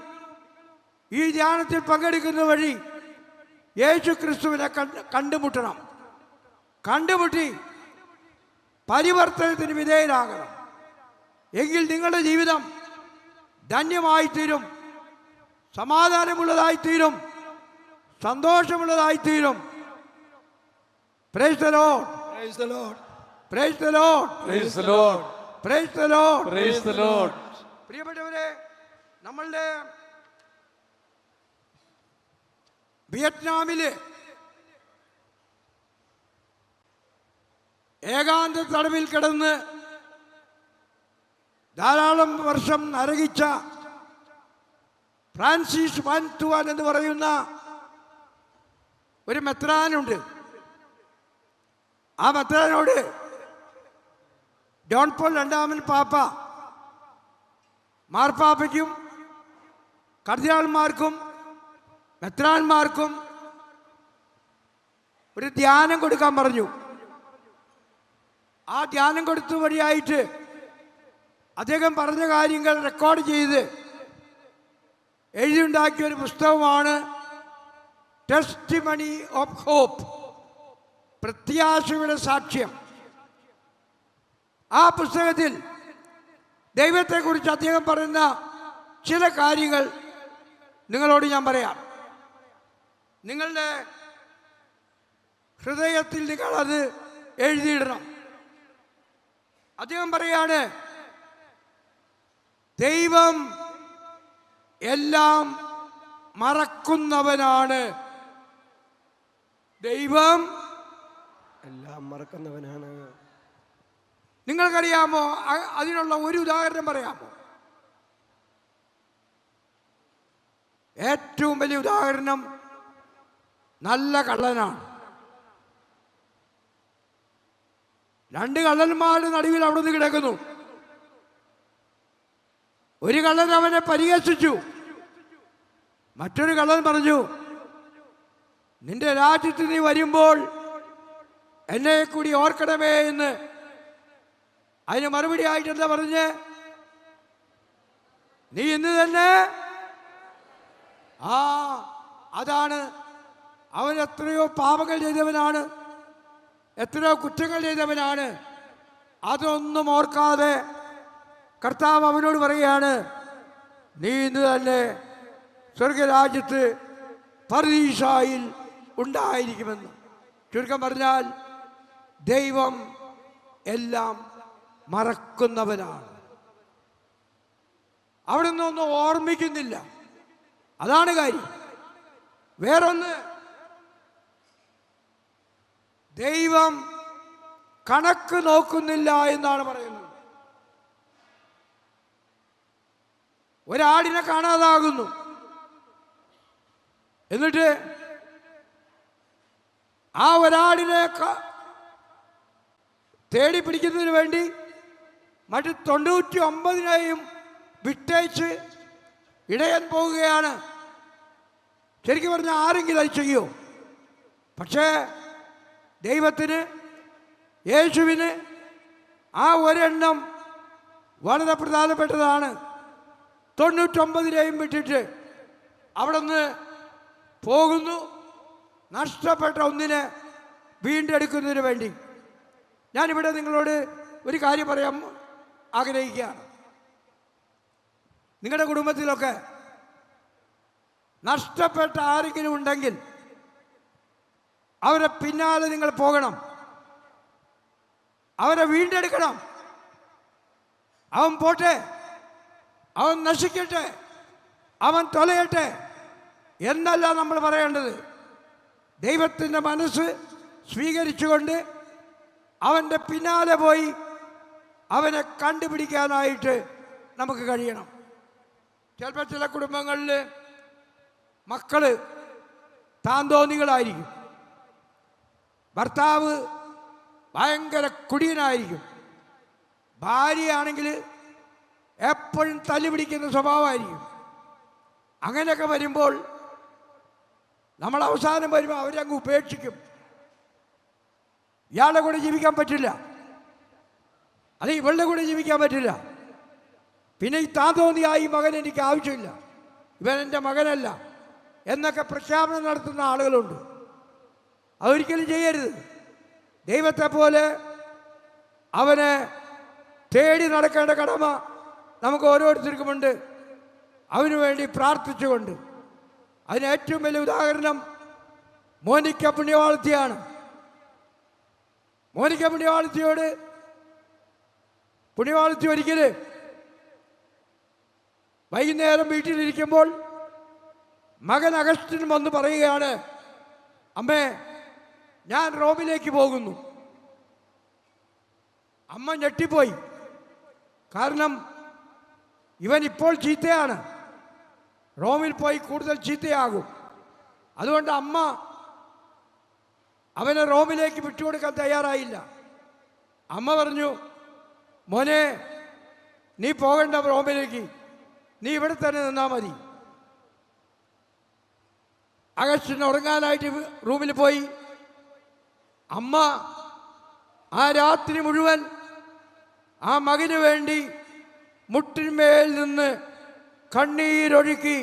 Speaker 1: ഈ ധ്യാനത്തിൽ പങ്കെടുക്കുന്ന വഴി യേശു ക്രിസ്തുവിനെ കണ്ടുമുട്ടണം. കണ്ടുമുട്ടി പരിവർത്തനത്തിന് വിധേയരാകണം. എങ്കിൽ നിങ്ങളുടെ ജീവിതം ധന്യമായിത്തീരും, സമാധാനമുള്ളതായിത്തീരും, സന്തോഷമുള്ളതായിത്തീരും. Praise the Lord,
Speaker 2: Praise the Lord.
Speaker 1: Praise the Lord,
Speaker 3: Praise the Lord.
Speaker 1: Praise the Lord.
Speaker 3: Praise the Lord.
Speaker 1: പ്രിയപ്പെട്ടവരെ, നമ്മളുടെ വിയറ്റ്നാമില് ഏകാന്ത തടവിൽ കിടന്ന് ധാരാളം വർഷം നരകിച്ച ഫ്രാൻസിസ് വാൻ തുവാൻ എന്ന് പറയുന്ന ഒരു മെത്രാനുണ്ട്. ആ മെത്രാനോട് ജോൺ പോൾ 2-ാമൻ പാപ്പ മാർപ്പാപ്പയ്ക്കും കർദിനാൾമാർക്കും മെത്രാന്മാർക്കും ഒരു ധ്യാനം കൊടുക്കാൻ പറഞ്ഞു. ആ ധ്യാനം കൊടുത്ത വഴിയായിട്ട് അദ്ദേഹം പറഞ്ഞ കാര്യങ്ങൾ റെക്കോർഡ് ചെയ്ത് എഴുതിയുണ്ടാക്കിയ ഒരു പുസ്തകമാണ് ടെസ്റ്റിമണി ഓഫ് ഹോപ്പ്, പ്രത്യാശയുടെ സാക്ഷ്യം. ആ പുസ്തകത്തിൽ ദൈവത്തെക്കുറിച്ച് അദ്ദേഹം പറയുന്ന ചില കാര്യങ്ങൾ നിങ്ങളോട് ഞാൻ പറയാം. നിങ്ങളുടെ ഹൃദയത്തിൽ നിങ്ങളത് എഴുതിയിടണം. അദ്ദേഹം പറയാണ്, ദൈവം എല്ലാം മറക്കുന്നവനാണ്. ദൈവം
Speaker 2: എല്ലാം മറക്കുന്നവനാണ്.
Speaker 1: നിങ്ങൾക്കറിയാമോ? അതിനുള്ള ഒരു ഉദാഹരണം പറയാമോ? ഏറ്റവും വലിയ ഉദാഹരണം നല്ല കള്ളനാണ്. രണ്ട് കള്ളന്മാരുടെ നടുവിൽ അവിടെ നിന്ന് കിടക്കുന്നു. ഒരു കള്ളൻ അവനെ പരിഹസിച്ചു. മറ്റൊരു കള്ളൻ പറഞ്ഞു, നിന്റെ രാജ്യത്ത് നീ വരുമ്പോൾ എന്നെ കൂടി ഓർക്കണമേ എന്ന്. അതിന് മറുപടി ആയിട്ട് എന്താ പറഞ്ഞ്? നീ ഇന്ന് തന്നെ. അതാണ്. അവൻ എത്രയോ പാപങ്ങൾ ചെയ്തവനാണ്, എത്രയോ കുറ്റങ്ങൾ ചെയ്തവനാണ്. അതൊന്നും ഓർക്കാതെ കർത്താവ് അവനോട് പറയുകയാണ്, നീ ഇന്ന് തന്നെ സ്വർഗരാജ്യത്ത് പർദീസായിൽ ഉണ്ടായിരിക്കുമെന്ന്. ചുരുക്കം പറഞ്ഞാൽ ദൈവം എല്ലാം മറക്കുന്നവനാണ്. അവിടെ നിന്നൊന്നും ഓർമ്മിക്കുന്നില്ല. അതാണ് കാര്യം. വേറൊന്ന്, ദൈവം കണക്ക് നോക്കുന്നില്ല എന്നാണ് പറയുന്നത്. ഒരാടിനെ കാണാതാകുന്നു. എന്നിട്ട് ആ ഒരാടിനെ തേടി പിടിക്കുന്നതിന് വേണ്ടി മറ്റ് 99 വിട്ടേച്ച് ഇടയൻ പോവുകയാണ്. ശരിക്കും പറഞ്ഞാൽ ആരെങ്കിലും അത് ചെയ്യോ? പക്ഷേ ദൈവത്തിന്, യേശുവിന് ആ ഒരെണ്ണം വളരെ പ്രധാനപ്പെട്ടതാണ്. 99 വിട്ടിട്ട് അവിടെ നിന്ന് പോകുന്നു, നഷ്ടപ്പെട്ട ഒന്നിനെ വീണ്ടെടുക്കുന്നതിന് വേണ്ടി. ഞാനിവിടെ നിങ്ങളോട് ഒരു കാര്യം പറയാൻ ആഗ്രഹിക്കുകയാണ്. നിങ്ങളുടെ കുടുംബത്തിലൊക്കെ നഷ്ടപ്പെട്ട ആരെങ്കിലും ഉണ്ടെങ്കിൽ അവരെ പിന്നാലെ നിങ്ങൾ പോകണം, അവരെ വീണ്ടെടുക്കണം. അവൻ പോട്ടെ, അവൻ നശിക്കട്ടെ, അവൻ തൊലയട്ടെ എന്നല്ല നമ്മൾ പറയേണ്ടത്. ദൈവത്തിൻ്റെ മനസ്സ് സ്വീകരിച്ചുകൊണ്ട് അവൻ്റെ പിന്നാലെ പോയി അവനെ കണ്ടുപിടിക്കാനായിട്ട് നമുക്ക് കഴിയണം. ചിലപ്പോൾ ചില കുടുംബങ്ങളിൽ മക്കള് താന്തോന്നികളായിരിക്കും, ഭർത്താവ് ഭയങ്കര കുടിയനായിരിക്കും, ഭാര്യയാണെങ്കിൽ എപ്പോഴും തല്ലുപിടിക്കുന്ന സ്വഭാവമായിരിക്കും. അങ്ങനെയൊക്കെ വരുമ്പോൾ നമ്മൾ അവസാനം വരുമ്പോൾ അവരെ അങ്ങ് ഉപേക്ഷിക്കും. ഇയാളുടെ കൂടെ ജീവിക്കാൻ പറ്റില്ല, അത് ഇവളുടെ കൂടെ ജീവിക്കാൻ പറ്റില്ല. പിന്നെ ഈ താന്തോന്നിയായി മകൻ എനിക്ക് ആവശ്യമില്ല, ഇവൻ എൻ്റെ മകനല്ല എന്നൊക്കെ പ്രഖ്യാപനം നടത്തുന്ന ആളുകളുണ്ട്. അതൊരിക്കലും ചെയ്യരുത്. ദൈവത്തെ പോലെ അവനെ തേടി നടക്കേണ്ട കടമ നമുക്ക് ഓരോരുത്തർക്കുമുണ്ട്. അവന് വേണ്ടി പ്രാർത്ഥിച്ചുകൊണ്ട്. അതിന് ഏറ്റവും വലിയ ഉദാഹരണം മോനിക്ക പുണ്യവാളത്തിയാണ്. മോനിക്ക പുണ്യവാളത്തി ഒരിക്കൽ വൈകുന്നേരം വീട്ടിലിരിക്കുമ്പോൾ മകൻ അഗസ്റ്റിൻ വന്ന് പറയുകയാണ്, അമ്മേ ഞാൻ റോമിലേക്ക് പോകുന്നു. അമ്മ ഞെട്ടിപ്പോയി. കാരണം ഇവൻ ഇപ്പോൾ ചീത്തയാണ്, റോമിൽ പോയി കൂടുതൽ ചീത്തയാകും. അതുകൊണ്ട് അമ്മ അവനെ റോമിലേക്ക് വിട്ടുകൊടുക്കാൻ തയ്യാറായില്ല. അമ്മ പറഞ്ഞു, മോനെ നീ പോകണ്ട റോമിലേക്ക്, നീ ഇവിടെ തന്നെ നിന്നാൽ മതി. അഗസ്റ്റിൻ ഉറങ്ങാനായിട്ട് റൂമിൽ പോയി. അമ്മ ആ രാത്രി മുഴുവൻ ആ മകന് വേണ്ടി മുട്ടിന്മേൽ നിന്ന് കണ്ണീരൊഴുക്കി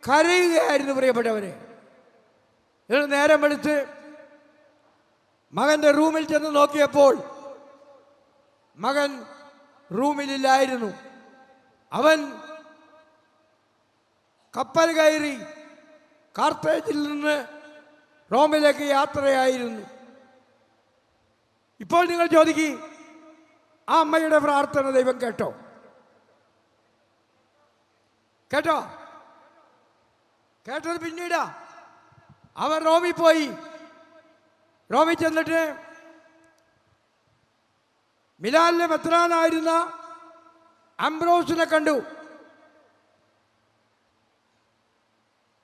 Speaker 1: കരയുകയായിരുന്നു പ്രിയപ്പെട്ടവരെ. ഇതിന് നേരം വെളുത്ത് മകൻ്റെ റൂമിൽ ചെന്ന് നോക്കിയപ്പോൾ മകൻ റൂമിലില്ലായിരുന്നു. അവൻ കപ്പൽ കയറി കാർത്തേജിൽ നിന്ന് റോമിലേക്ക് യാത്രയായിരുന്നു. ഇപ്പോൾ നിങ്ങൾ ചോദിക്കും, ആ അമ്മയുടെ പ്രാർത്ഥന ദൈവം കേട്ടോ? കേട്ടോ? കേട്ടത് പിന്നീടാ. അവൻ റോമിൽ പോയി. റോമിൽ ചെന്നിട്ട് മിലാനിലെ മെത്രാനായിരുന്ന അംബ്രോസിനെ കണ്ടു.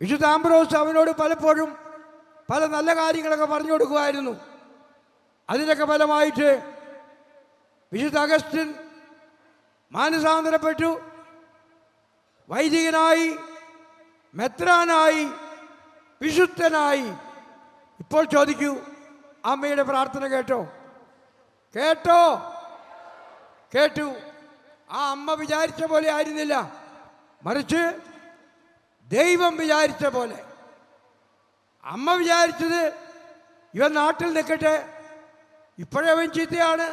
Speaker 1: വിശുദ്ധ അംബ്രോസ് അവനോട് പലപ്പോഴും പല നല്ല കാര്യങ്ങളൊക്കെ പറഞ്ഞു കൊടുക്കുമായിരുന്നു. അതിനൊക്കെ ഫലമായിട്ട് വിശുദ്ധ അഗസ്റ്റിൻ മാനസാന്തരപ്പെട്ടു, വൈദികനായി, മെത്രാനായി, വിശുദ്ധനായി. ഇപ്പോൾ ചോദിക്കൂ, അമ്മയുടെ പ്രാർത്ഥന കേട്ടോ? കേട്ടോ? കേട്ടു. ആ അമ്മ വിചാരിച്ച പോലെ ആയിരുന്നില്ല, മറിച്ച് ദൈവം വിചാരിച്ച പോലെ. അമ്മ വിചാരിച്ചത് ഇവൻ നാട്ടിൽ നിൽക്കട്ടെ, ഇപ്പോഴവൻ ചീത്തയാണ്,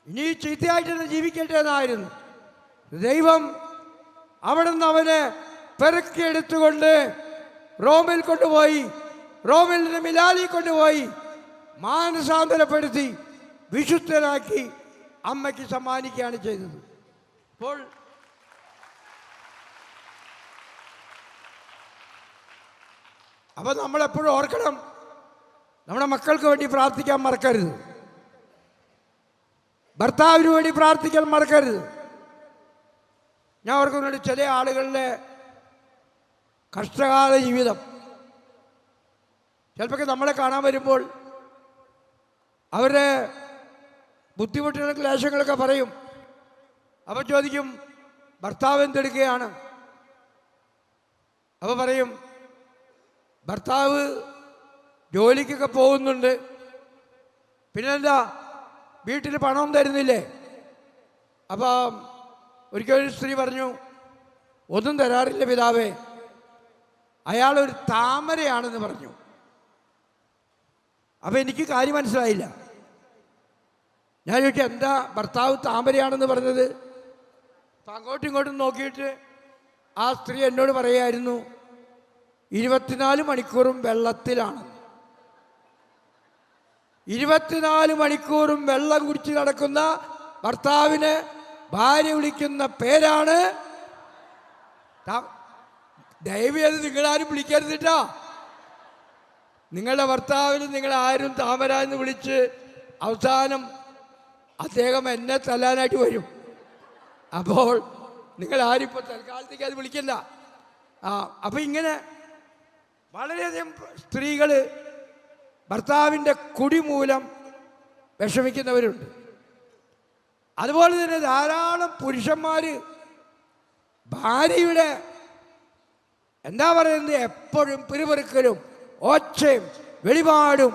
Speaker 1: ഇനി ചീത്തയായിട്ട് തന്നെ ജീവിക്കട്ടെ എന്നായിരുന്നു. ദൈവം അവിടെ നിന്ന് അവനെ പെറുക്കിയെടുത്തുകൊണ്ട് റോമിൽ കൊണ്ടുപോയി, റോമിൽ നിന്ന് മിലാനിൽ കൊണ്ടുപോയി മാനസാന്തരപ്പെടുത്തി വിശുദ്ധനാക്കി അമ്മയ്ക്ക് സമ്മാനിക്കുകയാണ് ചെയ്തത്. അപ്പോൾ അപ്പോൾ നമ്മളെപ്പോഴും ഓർക്കണം, നമ്മുടെ മക്കൾക്ക് വേണ്ടി പ്രാർത്ഥിക്കാൻ മറക്കരുത്, ഭർത്താവിന് വേണ്ടി പ്രാർത്ഥിക്കാൻ മറക്കരുത്. ഞാൻ ഓർക്കുന്നുണ്ട് ചില ആളുകളുടെ കഷ്ടകാല ജീവിതം. ചിലപ്പോൾ നമ്മളെ കാണാൻ വരുമ്പോൾ അവരുടെ ബുദ്ധിമുട്ടുകളും ക്ലേശങ്ങളൊക്കെ പറയും. അപ്പോൾ ചോദിക്കും, ഭർത്താവ് എന്തെടുക്കുകയാണ്? അപ്പോൾ പറയും, ഭർത്താവ് ജോലിക്കൊക്കെ പോകുന്നുണ്ട്, പിന്നെന്താ വീട്ടിൽ പണം തരുന്നില്ലേ? അപ്പോൾ ഒരിക്കലൊരു സ്ത്രീ പറഞ്ഞു, ഒന്നും തരാറില്ല പിതാവേ, അയാളൊരു താമരയാണെന്ന് പറഞ്ഞു. അപ്പോൾ എനിക്ക് കാര്യം മനസ്സിലായില്ല. ഞാൻ ചോദിച്ചു, എന്താ ഭർത്താവ് താമരയാണെന്ന് പറഞ്ഞത്? അപ്പം അങ്ങോട്ടും ഇങ്ങോട്ടും നോക്കിയിട്ട് ആ സ്ത്രീ എന്നോട് പറയുമായിരുന്നു, 24 മണിക്കൂറും വെള്ളത്തിലാണ്. 24 മണിക്കൂറും വെള്ളം കുടിച്ച് നടക്കുന്ന ഭർത്താവിന് ഭാര്യ വിളിക്കുന്ന പേരാണ്. ദയവേത് നിങ്ങളാരും വിളിക്കരുതിട്ടാ. നിങ്ങളുടെ ഭർത്താവിന് നിങ്ങളാരും താമര എന്ന് വിളിച്ച് അവസാനം അദ്ദേഹം എന്നെ തല്ലാനായിട്ട് വരും. അപ്പോൾ നിങ്ങളാരും ഇപ്പോൾ തൽക്കാലത്തേക്ക് അത് വിളിക്കണ്ട. അപ്പം ഇങ്ങനെ വളരെയധികം സ്ത്രീകൾ ഭർത്താവിൻ്റെ കുടി മൂലം വിഷമിക്കുന്നവരുണ്ട്. അതുപോലെ തന്നെ ധാരാളം പുരുഷന്മാർ ഭാര്യയുടെ എന്താ പറയുന്നത്, എപ്പോഴും പിറുപിറുക്കലും ഒച്ചയും വെളിപാടും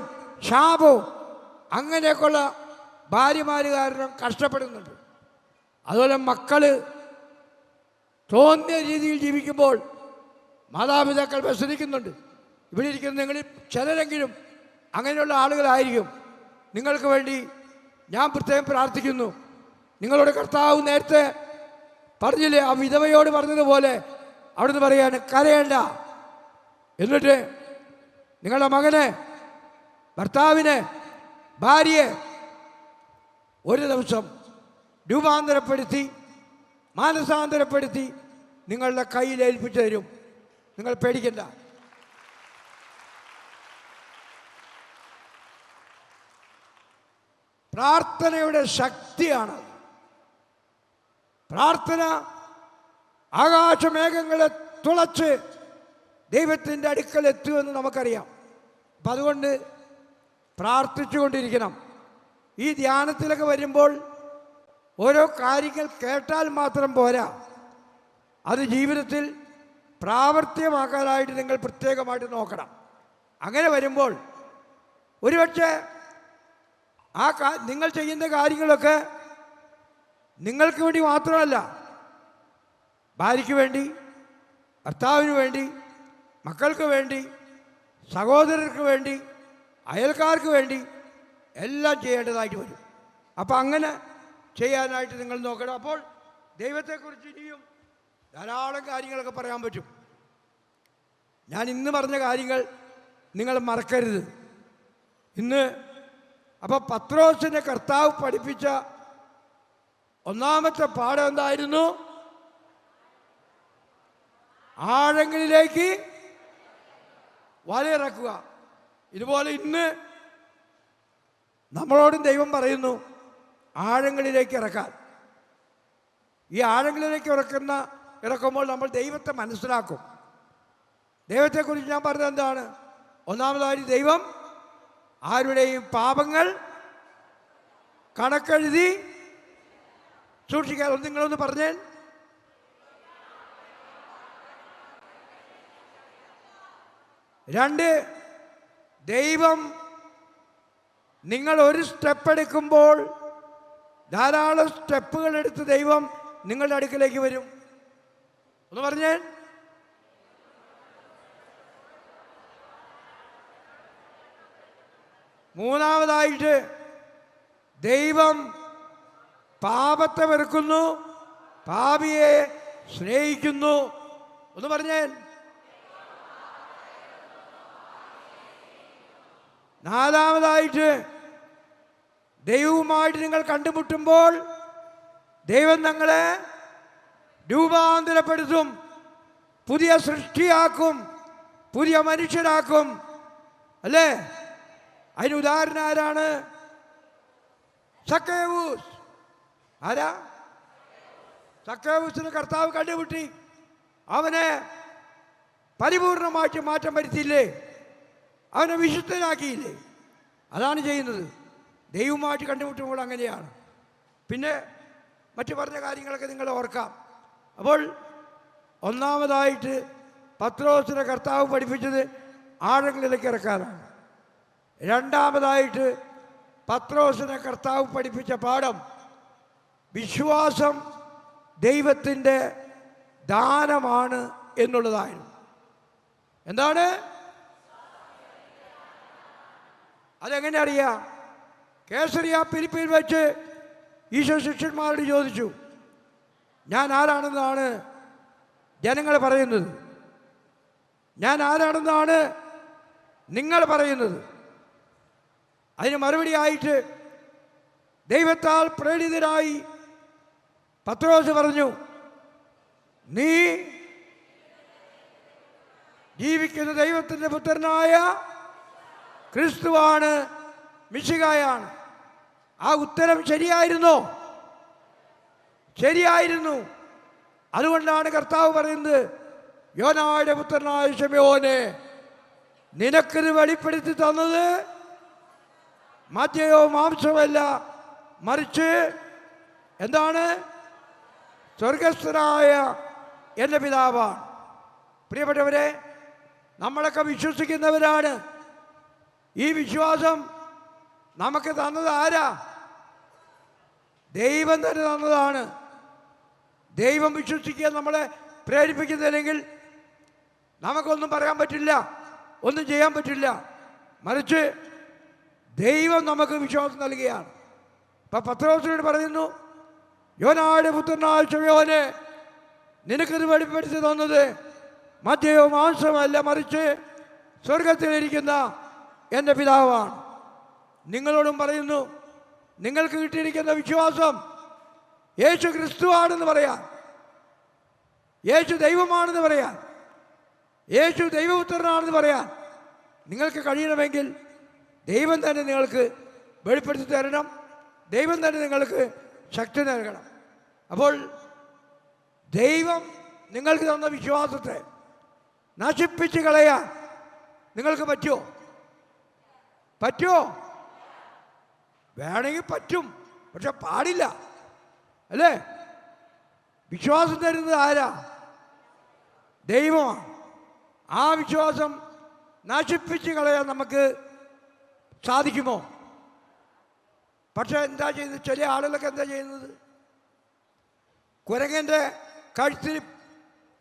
Speaker 1: ശാപവും അങ്ങനെയൊക്കെയുള്ള ഭാര്യമാർ കാരണം കഷ്ടപ്പെടുന്നുണ്ട്. അതുപോലെ മക്കൾ തോന്നിയ രീതിയിൽ ജീവിക്കുമ്പോൾ മാതാപിതാക്കൾ വ്യസനിക്കുന്നുണ്ട്. ഇവിടെ ഇരിക്കുന്ന നിങ്ങളിൽ ചിലരെങ്കിലും അങ്ങനെയുള്ള ആളുകളായിരിക്കും. നിങ്ങൾക്ക് വേണ്ടി ഞാൻ പ്രത്യേകം പ്രാർത്ഥിക്കുന്നു. നിങ്ങളുടെ കർത്താവ് നേരത്തെ പറഞ്ഞില്ലേ, ആ വിധവയോട് പറഞ്ഞതുപോലെ അവിടുന്ന് പറയാണ്, കരയേണ്ട. എന്നിട്ട് നിങ്ങളുടെ മകനെ, ഭർത്താവിനെ, ഭാര്യയെ ഒരു ദിവസം രൂപാന്തരപ്പെടുത്തി മാനസാന്തരപ്പെടുത്തി നിങ്ങളുടെ കയ്യിൽ ഏൽപ്പിച്ചു തരും. നിങ്ങൾ പേടിക്കണ്ട. പ്രാർത്ഥനയുടെ ശക്തിയാണ്. പ്രാർത്ഥന ആകാശമേഘങ്ങളെ തുളച്ച് ദൈവത്തിൻ്റെ അടുക്കൽ എത്തുമെന്ന് നമുക്കറിയാം. അപ്പം അതുകൊണ്ട് പ്രാർത്ഥിച്ചുകൊണ്ടിരിക്കണം. ഈ ധ്യാനത്തിലൊക്കെ വരുമ്പോൾ ഓരോ കാര്യങ്ങൾ കേട്ടാൽ മാത്രം പോരാ, അത് ജീവിതത്തിൽ പ്രാവർത്തികമാക്കാനായിട്ട് നിങ്ങൾ പ്രത്യേകമായിട്ട് നോക്കണം. അങ്ങനെ വരുമ്പോൾ ഒരുപക്ഷെ നിങ്ങൾ ചെയ്യുന്ന കാര്യങ്ങളൊക്കെ നിങ്ങൾക്ക് വേണ്ടി മാത്രമല്ല, ഭാര്യയ്ക്ക് വേണ്ടി, ഭർത്താവിന് വേണ്ടി, മക്കൾക്ക് വേണ്ടി, സഹോദരർക്ക് വേണ്ടി, അയൽക്കാർക്ക് വേണ്ടി എല്ലാം ചെയ്യേണ്ടതായിട്ട് വരും. അപ്പം അങ്ങനെ ചെയ്യാനായിട്ട് നിങ്ങൾ നോക്കണം. അപ്പോൾ ദൈവത്തെക്കുറിച്ച് ഇനിയും ധാരാളം കാര്യങ്ങളൊക്കെ പറയാൻ പറ്റും. ഞാൻ ഇന്ന് പറഞ്ഞ കാര്യങ്ങൾ നിങ്ങൾ മറക്കരുത്. ഇന്ന് അപ്പോൾ പത്രോസിനെ കർത്താവ് പഠിപ്പിച്ച ഒന്നാമത്തെ പാഠം എന്തായിരുന്നു? ആഴങ്ങളിലേക്ക് വലയിറക്കുക. ഇതുപോലെ ഇന്ന് നമ്മളോടും ദൈവം പറയുന്നു ആഴങ്ങളിലേക്ക് ഇറക്കാൻ. ഈ ആഴങ്ങളിലേക്ക് ഇറക്കുമ്പോൾ നമ്മൾ ദൈവത്തെ മനസ്സിലാക്കും. ദൈവത്തെക്കുറിച്ച് ഞാൻ പറഞ്ഞത് എന്താണ്? ഒന്നാമതായി ദൈവം ആരുടെയും പാപങ്ങൾ കണക്കെഴുതി സൂക്ഷിക്കാതെ. നിങ്ങളൊന്ന് പറഞ്ഞേ. രണ്ട്, ദൈവം നിങ്ങൾ ഒരു സ്റ്റെപ്പ് എടുക്കുമ്പോൾ ധാരാളം സ്റ്റെപ്പുകൾ എടുത്ത് ദൈവം നിങ്ങളുടെ അടുക്കിലേക്ക് വരും. ഒന്ന് പറഞ്ഞേ. മൂന്നാമതായിട്ട് ദൈവം പാപത്തെ വെറുക്കുന്നു, പാപിയെ സ്നേഹിക്കുന്നു. ഒന്ന് പറഞ്ഞേ. നാലാമതായിട്ട് ദൈവവുമായിട്ട് നിങ്ങൾ കണ്ടുമുട്ടുമ്പോൾ ദൈവം നിങ്ങളെ രൂപാന്തരപ്പെടുത്തും, പുതിയ സൃഷ്ടിയാക്കും, പുതിയ മനുഷ്യരാക്കും. അല്ലേ? അതിന് ഉദാഹരണം ആരാണ്? സക്കേവൂസ്. ആരാ? സക്കേവൂസിന് കർത്താവ് കണ്ടുമുട്ടി. അവനെ പരിപൂർണമായിട്ട് മാറ്റം വരുത്തിയില്ലേ? അവനെ വിശുദ്ധനാക്കിയില്ലേ? അതാണ് ചെയ്യുന്നത്. ദൈവവുമായിട്ട് കണ്ടുമുട്ടുമ്പോൾ അങ്ങനെയാണ്. പിന്നെ മറ്റു പറഞ്ഞ കാര്യങ്ങളൊക്കെ നിങ്ങൾ ഓർക്കാം. അപ്പോൾ ഒന്നാമതായിട്ട് പത്രോസിനെ കർത്താവ് പഠിപ്പിച്ചത് ആഴങ്ങളിലേക്ക് ഇറക്കാനാണ്. രണ്ടാമതായിട്ട് പത്രോസിനെ കർത്താവ് പഠിപ്പിച്ച പാഠം വിശ്വാസം ദൈവത്തിൻ്റെ ദാനമാണ് എന്നുള്ളതായിരുന്നു. എന്താണ്? അതെങ്ങനെ അറിയാം? കേസറിയ ഫിലിപ്പിയിൽ വെച്ച് ഈശോ ശിഷ്യന്മാരോട് ചോദിച്ചു, ഞാൻ ആരാണെന്നാണ് ജനങ്ങൾ പറയുന്നത്? ഞാൻ ആരാണെന്നാണ് നിങ്ങൾ പറയുന്നത്? അതിന് മറുപടിയായിട്ട് ദൈവത്താൽ പ്രേരിതരായി പത്രോസ് പറഞ്ഞു, നീ ജീവിക്കുന്ന ദൈവത്തിൻ്റെ പുത്രനായ ക്രിസ്തുവാണ്, മിശിഹായാണ്. ആ ഉത്തരം ശരിയായിരുന്നോ? ശരിയായിരുന്നു. അതുകൊണ്ടാണ് കർത്താവ് പറയുന്നത്, യോനായുടെ പുത്രനായ ശിമയോനെ, നിനക്കിത് വെളിപ്പെടുത്തി തന്നത് മദ്യയോ മാംസമല്ല, മറിച്ച് എന്താണ്? സ്വർഗസ്ഥനായ എൻ്റെ പിതാവാണ്. പ്രിയപ്പെട്ടവരെ, നമ്മളൊക്കെ വിശ്വസിക്കുന്നവരാണ്. ഈ വിശ്വാസം നമുക്ക് തന്നത് ആരാ? ദൈവം തന്നെ തന്നതാണ്. ദൈവം വിശ്വസിക്കാൻ നമ്മളെ പ്രേരിപ്പിക്കുന്നില്ലെങ്കിൽ നമുക്കൊന്നും പറയാൻ പറ്റില്ല, ഒന്നും ചെയ്യാൻ പറ്റില്ല. മറിച്ച് ദൈവം നമുക്ക് വിശ്വാസം നൽകുകയാണ്. ഇപ്പം പത്രോസിനോട് പറയുന്നു, യോനായുടെ പുത്രനായ ശിമയോനെ, നിനക്കിത് വെളിപ്പെടുത്തി തന്നത് മദ്യയോ മാംസമല്ല, മറിച്ച് സ്വർഗത്തിലിരിക്കുന്ന എൻ്റെ പിതാവാണ്. നിങ്ങളോടും പറയുന്നു, നിങ്ങൾക്ക് കിട്ടിയിരിക്കുന്ന വിശ്വാസം യേശു ക്രിസ്തുവാണെന്ന് പറയാൻ, യേശു ദൈവമാണെന്ന് പറയാൻ, യേശു ദൈവപുത്രനാണെന്ന് പറയാൻ നിങ്ങൾക്ക് കഴിയണമെങ്കിൽ ദൈവം തന്നെ നിങ്ങൾക്ക് വെളിപ്പെടുത്തി തരണം. ദൈവം തന്നെ നിങ്ങൾക്ക് ശക്തി നൽകണം. അപ്പോൾ ദൈവം നിങ്ങൾക്ക് തന്ന വിശ്വാസത്തെ നശിപ്പിച്ച് കളയാൻ നിങ്ങൾക്ക് പറ്റുമോ? പറ്റുമോ? വേണമെങ്കിൽ പറ്റും, പക്ഷെ പാടില്ല. അല്ലേ? വിശ്വാസം തരുന്നത് ആരാ? ദൈവമാണ്. ആ വിശ്വാസം നശിപ്പിച്ച് കളയാൻ നമുക്ക് സാധിക്കുമോ? പക്ഷെ എന്താ ചെയ്യുന്നത്? ചില ആളുകളൊക്കെ എന്താ ചെയ്യുന്നത്? കുരങ്ങൻ്റെ കഴുത്തിൽ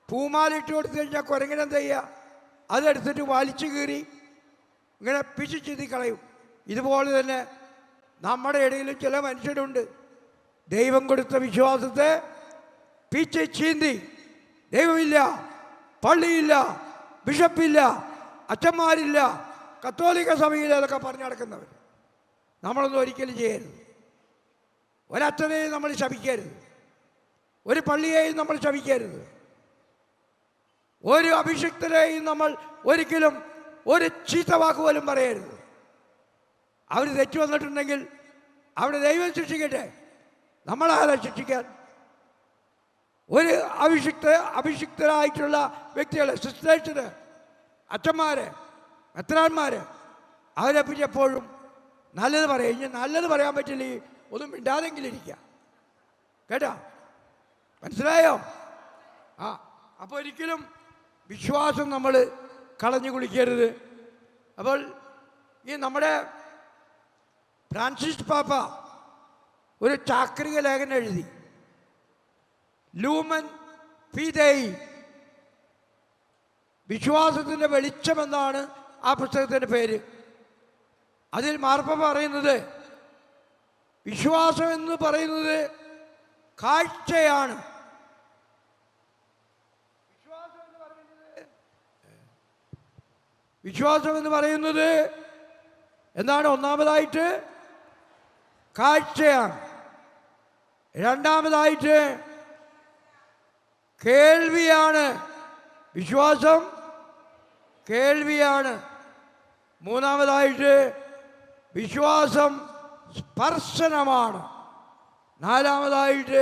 Speaker 1: പൂമാലിട്ട് കൊടുത്തു കഴിഞ്ഞാൽ കുരങ്ങനെന്താ ചെയ്യുക? അതെടുത്തിട്ട് വലിച്ചു കീറി ഇങ്ങനെ പിശിച്ചെത്തി കളയും. ഇതുപോലെ തന്നെ നമ്മുടെ ഇടയിൽ ചില മനുഷ്യരുണ്ട്, ദൈവം കൊടുത്ത വിശ്വാസത്തെ പിച്ച് ചീന്തി, ദൈവമില്ല, പള്ളിയില്ല, ബിഷപ്പില്ല, അച്ഛന്മാരില്ല, കത്തോലിക്ക സഭയിൽ അതൊക്കെ പറഞ്ഞു നടക്കുന്നവർ. നമ്മളൊന്നും ഒരിക്കലും ചെയ്യരുത്. ഒരച്ഛനെയും നമ്മൾ ശപിക്കരുത്, ഒരു പള്ളിയെയും നമ്മൾ ശപിക്കരുത്, ഒരു അഭിഷിക്തരെയും നമ്മൾ ഒരിക്കലും ഒരു ചീത്ത വാക്ക് പോലും പറയരുത്. അവർ തെറ്റു വന്നിട്ടുണ്ടെങ്കിൽ അവിടെ ദൈവം ശിക്ഷിക്കട്ടെ, നമ്മളാരെ ശിക്ഷിക്കാൻ? ഒരു അഭിഷിക്തരായിട്ടുള്ള വ്യക്തികളെ, സിസ്റ്റേഴ്സിന്, അച്ഛന്മാരെ, മെത്രാന്മാരെ, അവരെ പറ്റി എപ്പോഴും നല്ലത് പറയും. ഇനി നല്ലത് പറയാൻ പറ്റില്ലെങ്കിൽ ഒന്നും മിണ്ടാതെങ്കിലും ഇരിക്കുക. കേട്ടോ? മനസ്സിലായോ? അപ്പോൾ ഒരിക്കലും വിശ്വാസം നമ്മൾ കളഞ്ഞു കുളിക്കരുത്. അപ്പോൾ ഈ നമ്മുടെ ഫ്രാൻസിസ് പാപ്പ ഒരു ചാക്രിക ലേഖനം എഴുതി, ലൂമൻ ഫിദേയി, വിശ്വാസത്തിൻ്റെ വെളിച്ചമെന്നാണ് ആ പുസ്തകത്തിൻ്റെ പേര്. അതിൽ മാർപ്പാപ്പ പറയുന്നത്, വിശ്വാസം എന്ന് പറയുന്നത് കാഴ്ചയാണ്. വിശ്വാസം എന്ന് പറയുന്നത് എന്താണ്? ഒന്നാമതായിട്ട് കാഴ്ചയാണ്, രണ്ടാമതായിട്ട് കേൾവിയാണ്. വിശ്വാസം കേൾവിയാണ്. മൂന്നാമതായിട്ട് വിശ്വാസം സ്പർശനമാണ്. നാലാമതായിട്ട്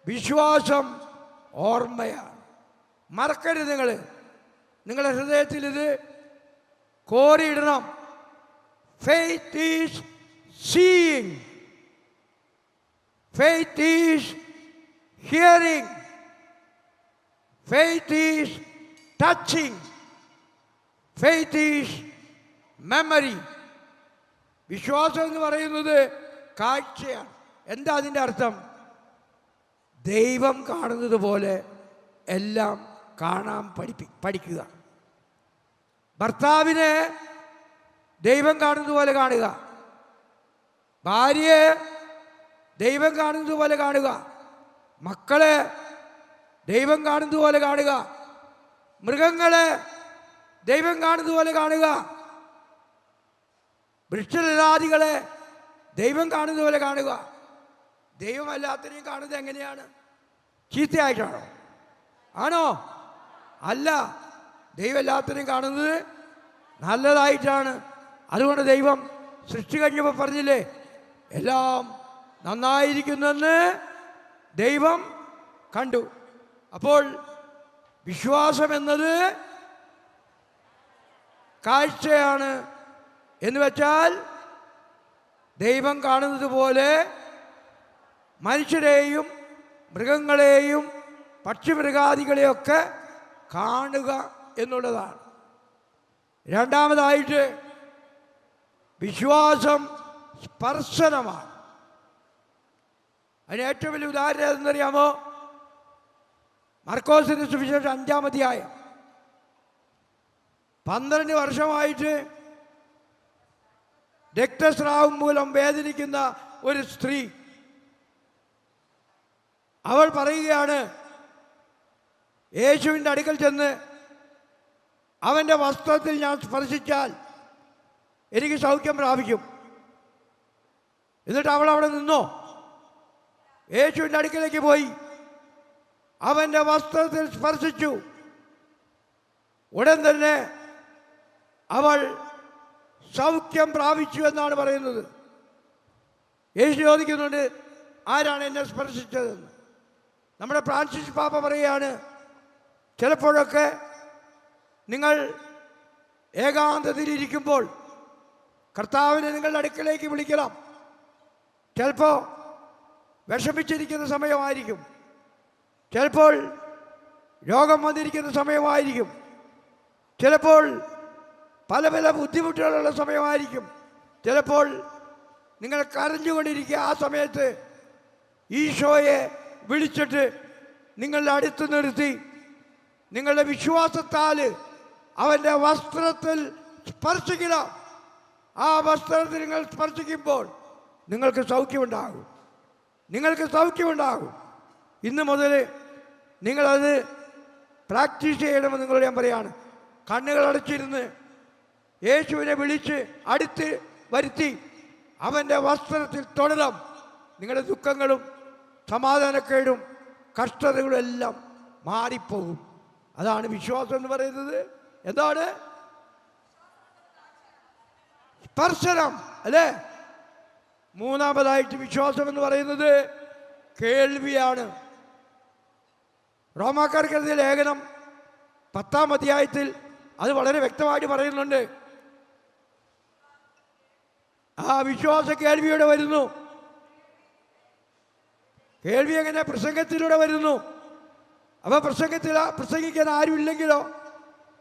Speaker 1: വിശ്വാസം ഓർമ്മയാണ്. മറക്കരുത്. നിങ്ങളുടെ ഹൃദയത്തിൽ ഇത് കോറിയിടണം. Faith is seeing, faith is hearing, faith is touching, faith is memory. വിശ്വാസം എന്ന് പറയുന്നത് കാഴ്ചയാണ്. എന്താ അതിൻ്റെ അർത്ഥം? ദൈവം കാണുന്നത് പോലെ എല്ലാം കാണാൻ പഠിക്കുക. ഭർത്താവിനെ ദൈവം കാണുന്നത് പോലെ കാണുക, ഭാര്യയെ ദൈവം കാണുന്നത് പോലെ കാണുക, മക്കളെ ദൈവം കാണുന്നത് പോലെ കാണുക, മൃഗങ്ങളെ ദൈവം കാണുന്നത് പോലെ കാണുക, വൃക്ഷലതാദികളെ ദൈവം കാണുന്നത് പോലെ കാണുക. ദൈവമല്ലാത്തതിനെയും കാണുന്നത് എങ്ങനെയാണ്? ചീത്തയായിട്ടാണോ? ആണോ? അല്ല, ദൈവമല്ലാത്തതിനെയും കാണുന്നത് നല്ലതായിട്ടാണ്. അതുകൊണ്ട് ദൈവം സൃഷ്ടി കഴിഞ്ഞപ്പോൾ പറഞ്ഞില്ലേ, എല്ലാം നന്നായിരിക്കുന്നെന്ന് ദൈവം കണ്ടു. അപ്പോൾ വിശ്വാസം എന്നത് കാഴ്ചയാണ്. എന്ന് വെച്ചാൽ ദൈവം കാണുന്നത് പോലെ മനുഷ്യരെയും മൃഗങ്ങളെയും പക്ഷിമൃഗാദികളെയൊക്കെ കാണുക എന്നുള്ളതാണ്. രണ്ടാമതായിട്ട് വിശ്വാസം സ്പർശനമാണ്. അതിന് ഏറ്റവും വലിയ ഉദാഹരണം എന്തെന്നറിയാമോ? മർക്കോസിന്റെ സുവിശേഷം 5-ാം അധ്യായം. 12 വർഷമായിട്ട് രക്തസ്രാവം മൂലം വേദനിക്കുന്ന ഒരു സ്ത്രീ, അവൾ പറയുകയാണ്, യേശുവിൻ്റെ അടുക്കൽ ചെന്ന് അവൻ്റെ വസ്ത്രത്തിൽ ഞാൻ സ്പർശിച്ചാൽ എനിക്ക് സൗഖ്യം പ്രാപിക്കും. എന്നിട്ട് അവൾ അവിടെ നിന്നോ, യേശുവിൻ്റെ അടുക്കലേക്ക് പോയി അവൻ്റെ വസ്ത്രത്തിൽ സ്പർശിച്ചു. ഉടൻ തന്നെ അവൾ സൗഖ്യം പ്രാപിച്ചു എന്നാണ് പറയുന്നത്. യേശു ചോദിക്കുന്നുണ്ട്, ആരാണ് എന്നെ സ്പർശിച്ചതെന്ന്. നമ്മുടെ ഫ്രാൻസിസ് പാപ്പ പറയുകയാണ്, ചിലപ്പോഴൊക്കെ നിങ്ങൾ ഏകാന്തതയിലിരിക്കുമ്പോൾ കർത്താവിനെ നിങ്ങളുടെ അടുക്കലേക്ക് വിളിക്കണം. ചിലപ്പോൾ വിഷമിച്ചിരിക്കുന്ന സമയമായിരിക്കും, ചിലപ്പോൾ രോഗം വന്നിരിക്കുന്ന സമയമായിരിക്കും, ചിലപ്പോൾ പല പല ബുദ്ധിമുട്ടുകളുള്ള സമയമായിരിക്കും, ചിലപ്പോൾ നിങ്ങൾ കരഞ്ഞുകൊണ്ടിരിക്കുക. ആ സമയത്ത് ഈശോയെ വിളിച്ചിട്ട് നിങ്ങളുടെ അടുത്ത് നിർത്തി നിങ്ങളുടെ വിശ്വാസത്താൽ അവൻ്റെ വസ്ത്രത്തിൽ സ്പർശിക്കണം. ആ വസ്ത്രത്തിൽ നിങ്ങൾ സ്പർശിക്കുമ്പോൾ നിങ്ങൾക്ക് സൗഖ്യമുണ്ടാകും, നിങ്ങൾക്ക് സൗഖ്യമുണ്ടാകും. ഇന്ന് മുതൽ നിങ്ങളത് പ്രാക്ടീസ് ചെയ്യണമെന്ന് നിങ്ങളോട് ഞാൻ പറയാണ്. കണ്ണുകൾ അടച്ചിരുന്ന് യേശുവിനെ വിളിച്ച് അടുത്ത് വരുത്തി അവൻ്റെ വസ്ത്രത്തിൽ തൊടണം. നിങ്ങളുടെ ദുഃഖങ്ങളും സമാധാനക്കേടും കഷ്ടതകളും എല്ലാം മാറിപ്പോകും. അതാണ് വിശ്വാസം എന്ന് പറയുന്നത്. എന്താണ്? സ്പർശനം, അല്ലേ? മൂന്നാമതായിട്ട് വിശ്വാസം എന്ന് പറയുന്നത് കേൾവിയാണ്. റോമാക്കാർക്ക് എഴുതിയ ലേഖനം 10-ാം അധ്യായത്തിൽ അത് വളരെ വ്യക്തമായിട്ട് പറയുന്നുണ്ട്. ആ വിശ്വാസ കേൾവിയുടെ വരുന്നു. കേൾവി എങ്ങനെ? പ്രസംഗത്തിലൂടെ വരുന്നു. അപ്പോൾ പ്രസംഗിക്കാൻ ആരുമില്ലെങ്കിലോ?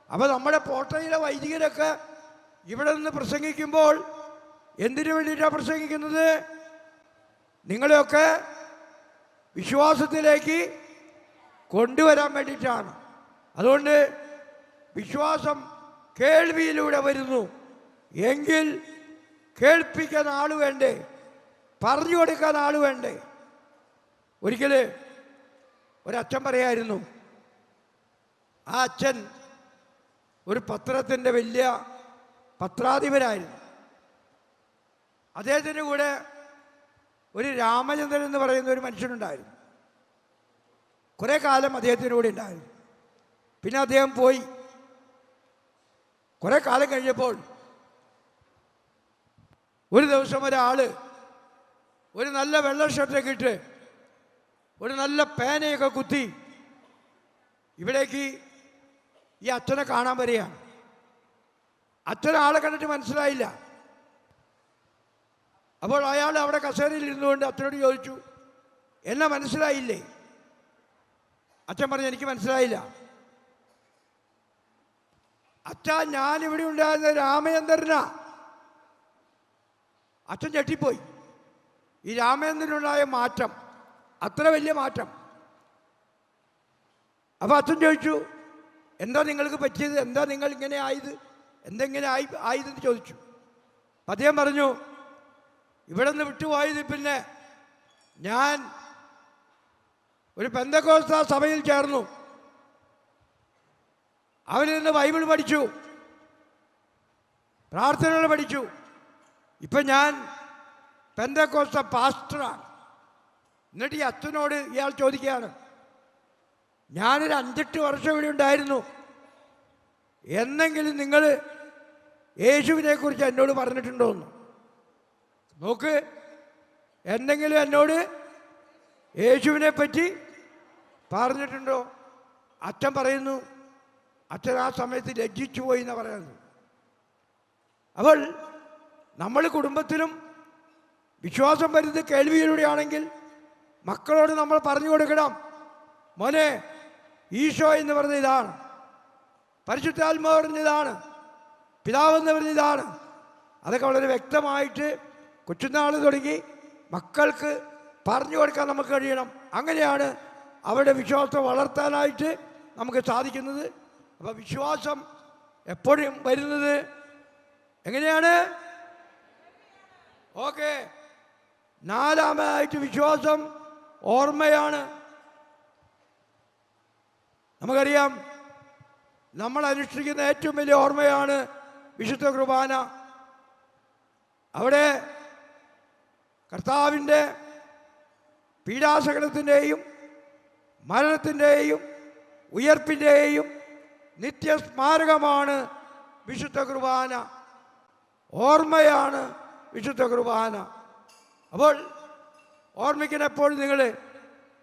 Speaker 1: അപ്പോൾ നമ്മുടെ പോട്ടയിലെ വൈദികരൊക്കെ ഇവിടെ നിന്ന് പ്രസംഗിക്കുമ്പോൾ എന്തിനു വേണ്ടിയിട്ടാണ് പ്രസംഗിക്കുന്നത്? നിങ്ങളെയൊക്കെ വിശ്വാസത്തിലേക്ക് കൊണ്ടുവരാൻ വേണ്ടിയിട്ടാണ്. അതുകൊണ്ട് വിശ്വാസം കേൾവിയിലൂടെ വരുന്നു. എങ്കിൽ കേൾപ്പിക്കാൻ ആൾ വേണ്ടേ? പറഞ്ഞു കൊടുക്കാൻ ആൾ വേണ്ടേ? ഒരിക്കൽ ഒരച്ഛൻ പറയായിരുന്നു. ആ അച്ഛൻ ഒരു പത്രത്തിൻ്റെ വലിയ പത്രാധിപരായിരുന്നു. അദ്ദേഹത്തിൻ്റെ കൂടെ ഒരു രാമചന്ദ്രൻ എന്ന് പറയുന്ന ഒരു മനുഷ്യനുണ്ടായിരുന്നു. കുറേ കാലം അദ്ദേഹത്തിൻ്റെ കൂടെ ഉണ്ടായിരുന്നു. പിന്നെ അദ്ദേഹം പോയി. കുറേ കാലം കഴിഞ്ഞപ്പോൾ ഒരു ദിവസം ഒരാൾ ഒരു നല്ല വെള്ള ഷർട്ടൊക്കെ ഇട്ട് ഒരു നല്ല പേനയൊക്കെ കുത്തി ഇവിടേക്ക് ഈ അച്ഛനെ കാണാൻ വരികയാണ്. അച്ഛൻ ആളെ കണ്ടിട്ട് മനസ്സിലായില്ല. അപ്പോൾ അയാൾ അവിടെ കസേരയിൽ ഇരുന്നുകൊണ്ട് അച്ഛനോട് ചോദിച്ചു, എന്നെ മനസ്സിലായില്ലേ? അച്ഛൻ പറഞ്ഞു, എനിക്ക് മനസ്സിലായില്ല. അച്ഛാ, ഞാനിവിടെ ഉണ്ടായിരുന്ന രാമചന്ദ്രനാ. അച്ഛൻ ഞെട്ടിപ്പോയി. ഈ രാമചന്ദ്രനുണ്ടായ മാറ്റം, അത്ര വലിയ മാറ്റം. അപ്പോൾ അച്ഛൻ ചോദിച്ചു, എന്താ നിങ്ങൾക്ക് പറ്റിയത്? എന്താ നിങ്ങൾ ഇങ്ങനെ ആയത്? എന്തെങ്ങനെ ആയതെന്ന് ചോദിച്ചു. അദ്ദേഹം പറഞ്ഞു, ഇവിടെ നിന്ന് വിട്ടുപോയത് പിന്നെ ഞാൻ ഒരു പെന്തക്കോസ്ത സഭയിൽ ചേർന്നു. അവരിൽ നിന്ന് ബൈബിൾ പഠിച്ചു, പ്രാർത്ഥനകൾ പഠിച്ചു. ഇപ്പം ഞാൻ പെന്തക്കോസ്ത പാസ്റ്ററാണ്. എന്നിട്ട് ഈ അച്ഛനോട് ഇയാൾ ചോദിക്കുകയാണ്, ഞാനൊരു 5-8 വർഷം ഇവിടെ ഉണ്ടായിരുന്നു, എന്നെങ്കിലും നിങ്ങൾ യേശുവിനെ കുറിച്ച് എന്നോട് പറഞ്ഞിട്ടുണ്ടോന്ന് നോക്ക്. എന്തെങ്കിലും എന്നോട് യേശുവിനെ പറ്റി പറഞ്ഞിട്ടുണ്ടോ? അച്ഛൻ പറയുന്നു, അച്ഛൻ ആ സമയത്ത് ലജ്ജിച്ചു പോയി എന്നാണ് പറയുന്നത്. അപ്പോൾ നമ്മൾ കുടുംബത്തിലും വിശ്വാസം വരുന്നത് കേൾവിയിലൂടെയാണെങ്കിൽ മക്കളോട് നമ്മൾ പറഞ്ഞു കൊടുക്കണം, മോനെ ഈശോ എന്ന് പറഞ്ഞ ഇതാണ്, പരിശുദ്ധാത്മാവ് പറഞ്ഞ ഇതാണ്, പിതാവെന്ന് പറഞ്ഞ ഇതാണ്. അതൊക്കെ വളരെ വ്യക്തമായിട്ട് കൊച്ചുനാൾ തുടങ്ങി മക്കൾക്ക് പറഞ്ഞു കൊടുക്കാൻ നമുക്ക് കഴിയണം. അങ്ങനെയാണ് അവരുടെ വിശ്വാസം വളർത്താനായിട്ട് നമുക്ക് സാധിക്കുന്നത്. അപ്പോൾ വിശ്വാസം എപ്പോഴും വരുന്നത് എങ്ങനെയാണ്? ഓക്കെ. 4-ാമതായിട്ട് വിശ്വാസം ഓർമ്മയാണ്. നമുക്കറിയാം, നമ്മൾ അനുഷ്ഠിക്കുന്ന ഏറ്റവും വലിയ ഓർമ്മയാണ് വിശുദ്ധ കുർബാന. അവിടെ കർത്താവിൻ്റെ പീഡാസകലത്തിൻ്റെയും മരണത്തിൻ്റെയും ഉയർപ്പിൻ്റെയും നിത്യസ്മാരകമാണ് വിശുദ്ധ കുർബാന. ഓർമ്മയാണ് വിശുദ്ധ കുർബാന. അപ്പോൾ ഓർമ്മിക്കുന്ന എപ്പോഴും നിങ്ങൾ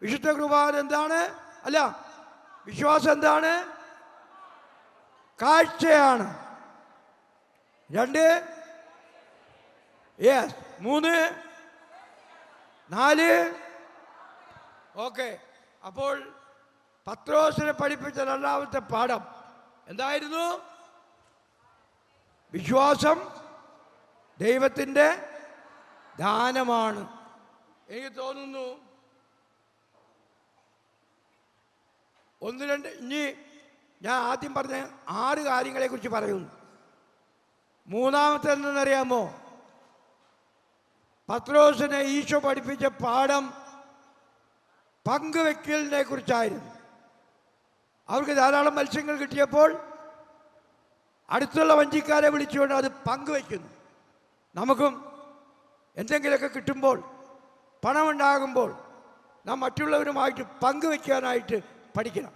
Speaker 1: വിശുദ്ധ കുർബാന എന്താണ്? അല്ല, വിശ്വാസം എന്താണ്? കാഴ്ചയാണ്. 2, യെസ്, 3, 4. ഓക്കെ. അപ്പോൾ പത്രോസിനെ പഠിപ്പിച്ച രണ്ടാമത്തെ പാഠം എന്തായിരുന്നു? വിശ്വാസം ദൈവത്തിൻ്റെ ദാനമാണ്. എനിക്ക് തോന്നുന്നു ഒന്ന് രണ്ട് ഇനി ഞാൻ ആദ്യം പറഞ്ഞ 6 കാര്യങ്ങളെക്കുറിച്ച് പറയുന്നു. മൂന്നാമത്തെ എന്തെന്നറിയാമോ? പത്രോസിനെ ഈശോ പഠിപ്പിച്ച പാഠം പങ്കുവെക്കലിനെ കുറിച്ചായിരുന്നു. അവർക്ക് ധാരാളം മത്സ്യങ്ങൾ കിട്ടിയപ്പോൾ അടുത്തുള്ള വഞ്ചിക്കാരെ വിളിച്ചുകൊണ്ട് അത് പങ്കുവെക്കുന്നു. നമുക്കും എന്തെങ്കിലുമൊക്കെ കിട്ടുമ്പോൾ, പണമുണ്ടാകുമ്പോൾ നാം മറ്റുള്ളവരുമായിട്ട് പങ്കുവെക്കാനായിട്ട് പഠിക്കണം.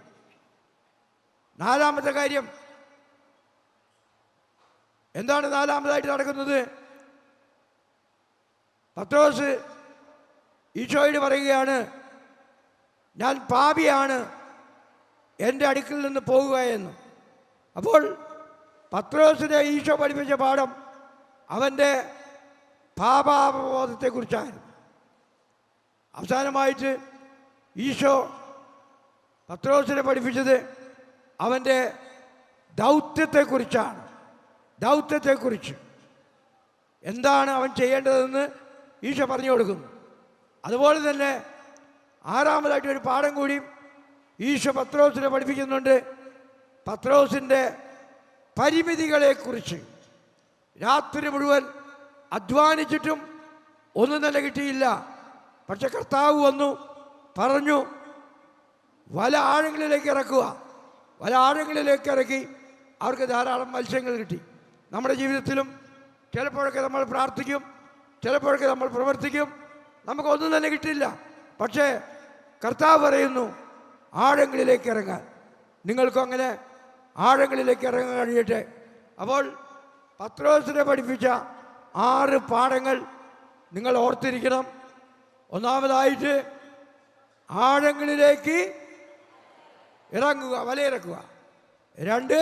Speaker 1: നാലാമത്തെ കാര്യം എന്താണ്? നാലാമതായിട്ട് നടക്കുന്നത്, പത്രോസ് ഈശോയോട് പറയുകയാണ്, ഞാൻ പാപിയാണ്, എൻ്റെ അടുക്കൽ നിന്ന് പോകുക എന്ന്. അപ്പോൾ പത്രോസിനെ ഈശോ പഠിപ്പിച്ച പാഠം അവൻ്റെ പാപാവബോധത്തെക്കുറിച്ചായിരുന്നു. അവസാനമായിട്ട് ഈശോ പത്രോസിനെ പഠിപ്പിച്ചത് അവൻ്റെ ദൗത്യത്തെക്കുറിച്ചാണ്. ദൗത്യത്തെക്കുറിച്ച് എന്താണ് അവൻ ചെയ്യേണ്ടതെന്ന് ഈശോ പറഞ്ഞു കൊടുക്കുന്നു. അതുപോലെ തന്നെ 6-ാമതായിട്ട് ഒരു പാഠം കൂടി ഈശോ പത്രോസിനെ പഠിപ്പിക്കുന്നുണ്ട്. പത്രോസിൻ്റെ പരിമിതികളെക്കുറിച്ച്. രാത്രി മുഴുവൻ അധ്വാനിച്ചിട്ടും ഒന്നും തന്നെ കിട്ടിയില്ല. പക്ഷെ കർത്താവ് വന്നു പറഞ്ഞു, വല ആഴങ്ങളിലേക്ക് ഇറക്കുക. വല ആഴങ്ങളിലേക്ക് ഇറക്കി അവർക്ക് ധാരാളം മത്സ്യങ്ങൾ കിട്ടി. നമ്മുടെ ജീവിതത്തിലും ചിലപ്പോഴൊക്കെ നമ്മൾ പ്രാർത്ഥിക്കും, ചിലപ്പോഴൊക്കെ നമ്മൾ പ്രവർത്തിക്കും, നമുക്കൊന്നും തന്നെ കിട്ടില്ല. പക്ഷേ കർത്താവ് പറയുന്നു ആഴങ്ങളിലേക്ക് ഇറങ്ങാൻ. നിങ്ങൾക്കും അങ്ങനെ ആഴങ്ങളിലേക്ക് ഇറങ്ങാൻ കഴിയട്ടെ. അപ്പോൾ പത്രോസിനെ പഠിപ്പിച്ച 6 പാഠങ്ങൾ നിങ്ങൾ ഓർത്തിരിക്കണം. ഒന്നാമതായിട്ട് ആഴങ്ങളിലേക്ക് ഇറങ്ങുക, വലയിറക്കുക. 2,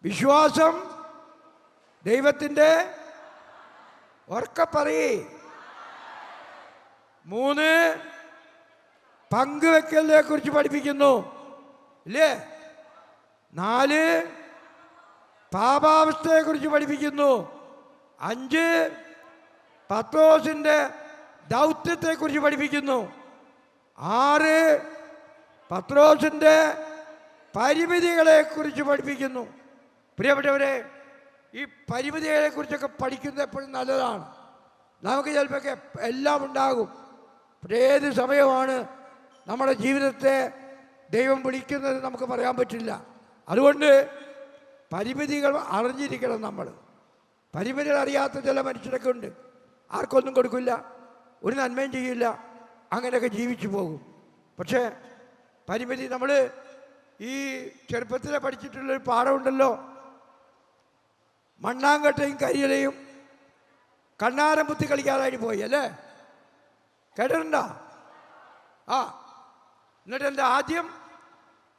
Speaker 1: വിശ്വാസം ദൈവത്തിൻ്റെ ഉറക്കപ്പറയേ. 3, പങ്കുവെക്കലിനെ കുറിച്ച് പഠിപ്പിക്കുന്നു ഇല്ലേ? 4, പാപാവസ്ഥയെക്കുറിച്ച് പഠിപ്പിക്കുന്നു. 5, പത്രോസിൻ്റെ ദൗത്യത്തെക്കുറിച്ച് പഠിപ്പിക്കുന്നു. 6, പത്രോസിൻ്റെ പരിമിതികളെക്കുറിച്ച് പഠിപ്പിക്കുന്നു. പ്രിയപ്പെട്ടവരെ, ഈ പരിമിതികളെക്കുറിച്ചൊക്കെ പഠിക്കുന്നത് എപ്പോഴും നല്ലതാണ്. നമുക്ക് ചിലപ്പോൾ എല്ലാം ഉണ്ടാകും. പക്ഷേ ഏത് സമയമാണ് നമ്മുടെ ജീവിതത്തെ ദൈവം വിളിക്കുന്നത് നമുക്ക് പറയാൻ പറ്റില്ല. അതുകൊണ്ട് പരിമിതികൾ അറിഞ്ഞിരിക്കണം. നമ്മൾ പരിമിതികൾ അറിയാത്ത ചില മനുഷ്യരൊക്കെ ഉണ്ട്. ആർക്കൊന്നും കൊടുക്കില്ല, ഒരു നന്മയും ചെയ്യില്ല, അങ്ങനെയൊക്കെ ജീവിച്ചു പോകും. പക്ഷേ പരിമിതി, നമ്മൾ ഈ ചെറുപ്പത്തിലെ പഠിച്ചിട്ടുള്ളൊരു പാഠമുണ്ടല്ലോ, മണ്ണാങ്കട്ടയും കരിയിലയും കണ്ണാരം കുത്തി കളിക്കാതായിട്ട് പോയി അല്ലേ? കേട്ടിട്ടുണ്ടോ? എന്നിട്ട് എൻ്റെ ആദ്യം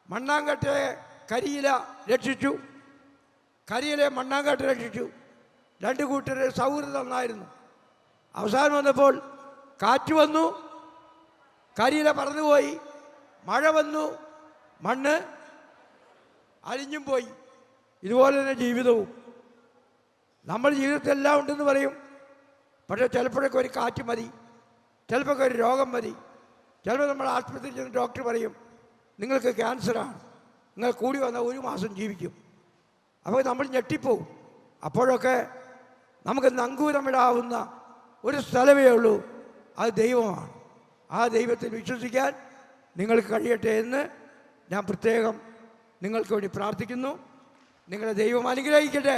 Speaker 1: മണ്ണാങ്കട്ടയെ കരിയില രക്ഷിച്ചു, കരിയിലെ മണ്ണാങ്കട്ട രക്ഷിച്ചു. 2 കൂട്ടരുടെ സൗഹൃദം നന്നായിരുന്നു. അവസാനം വന്നപ്പോൾ കാറ്റ് വന്നു, കരിയില പറന്നുപോയി. മഴ വന്നു, മണ്ണ് അലിഞ്ഞും പോയി. ഇതുപോലെ തന്നെ ജീവിതവും. നമ്മൾ ജീവിതത്തിൽ എല്ലാം ഉണ്ടെന്ന് പറയും, പക്ഷേ ചിലപ്പോഴൊക്കെ ഒരു കാറ്റ് മതി, ചിലപ്പോൾ ഒരു രോഗം മതി. ചിലപ്പോൾ നമ്മൾ ആശുപത്രിയിൽ ചെന്ന് ഡോക്ടർ പറയും നിങ്ങൾക്ക് ക്യാൻസറാണ്, നിങ്ങൾ കൂടി വന്നാൽ 1 മാസം ജീവിക്കും. അപ്പോൾ നമ്മൾ ഞെട്ടിപ്പോവും. അപ്പോഴൊക്കെ നമുക്ക് നങ്കൂരമിടാവുന്ന ഒരു സ്ഥലമേ ഉള്ളൂ, അത് ദൈവമാണ്. ആ ദൈവത്തിൽ വിശ്വസിക്കാൻ നിങ്ങൾക്ക് കഴിയട്ടെ എന്ന് ഞാൻ പ്രത്യേകം നിങ്ങൾക്ക് വേണ്ടി പ്രാർത്ഥിക്കുന്നു. നിങ്ങളെ ദൈവം അനുഗ്രഹിക്കട്ടെ.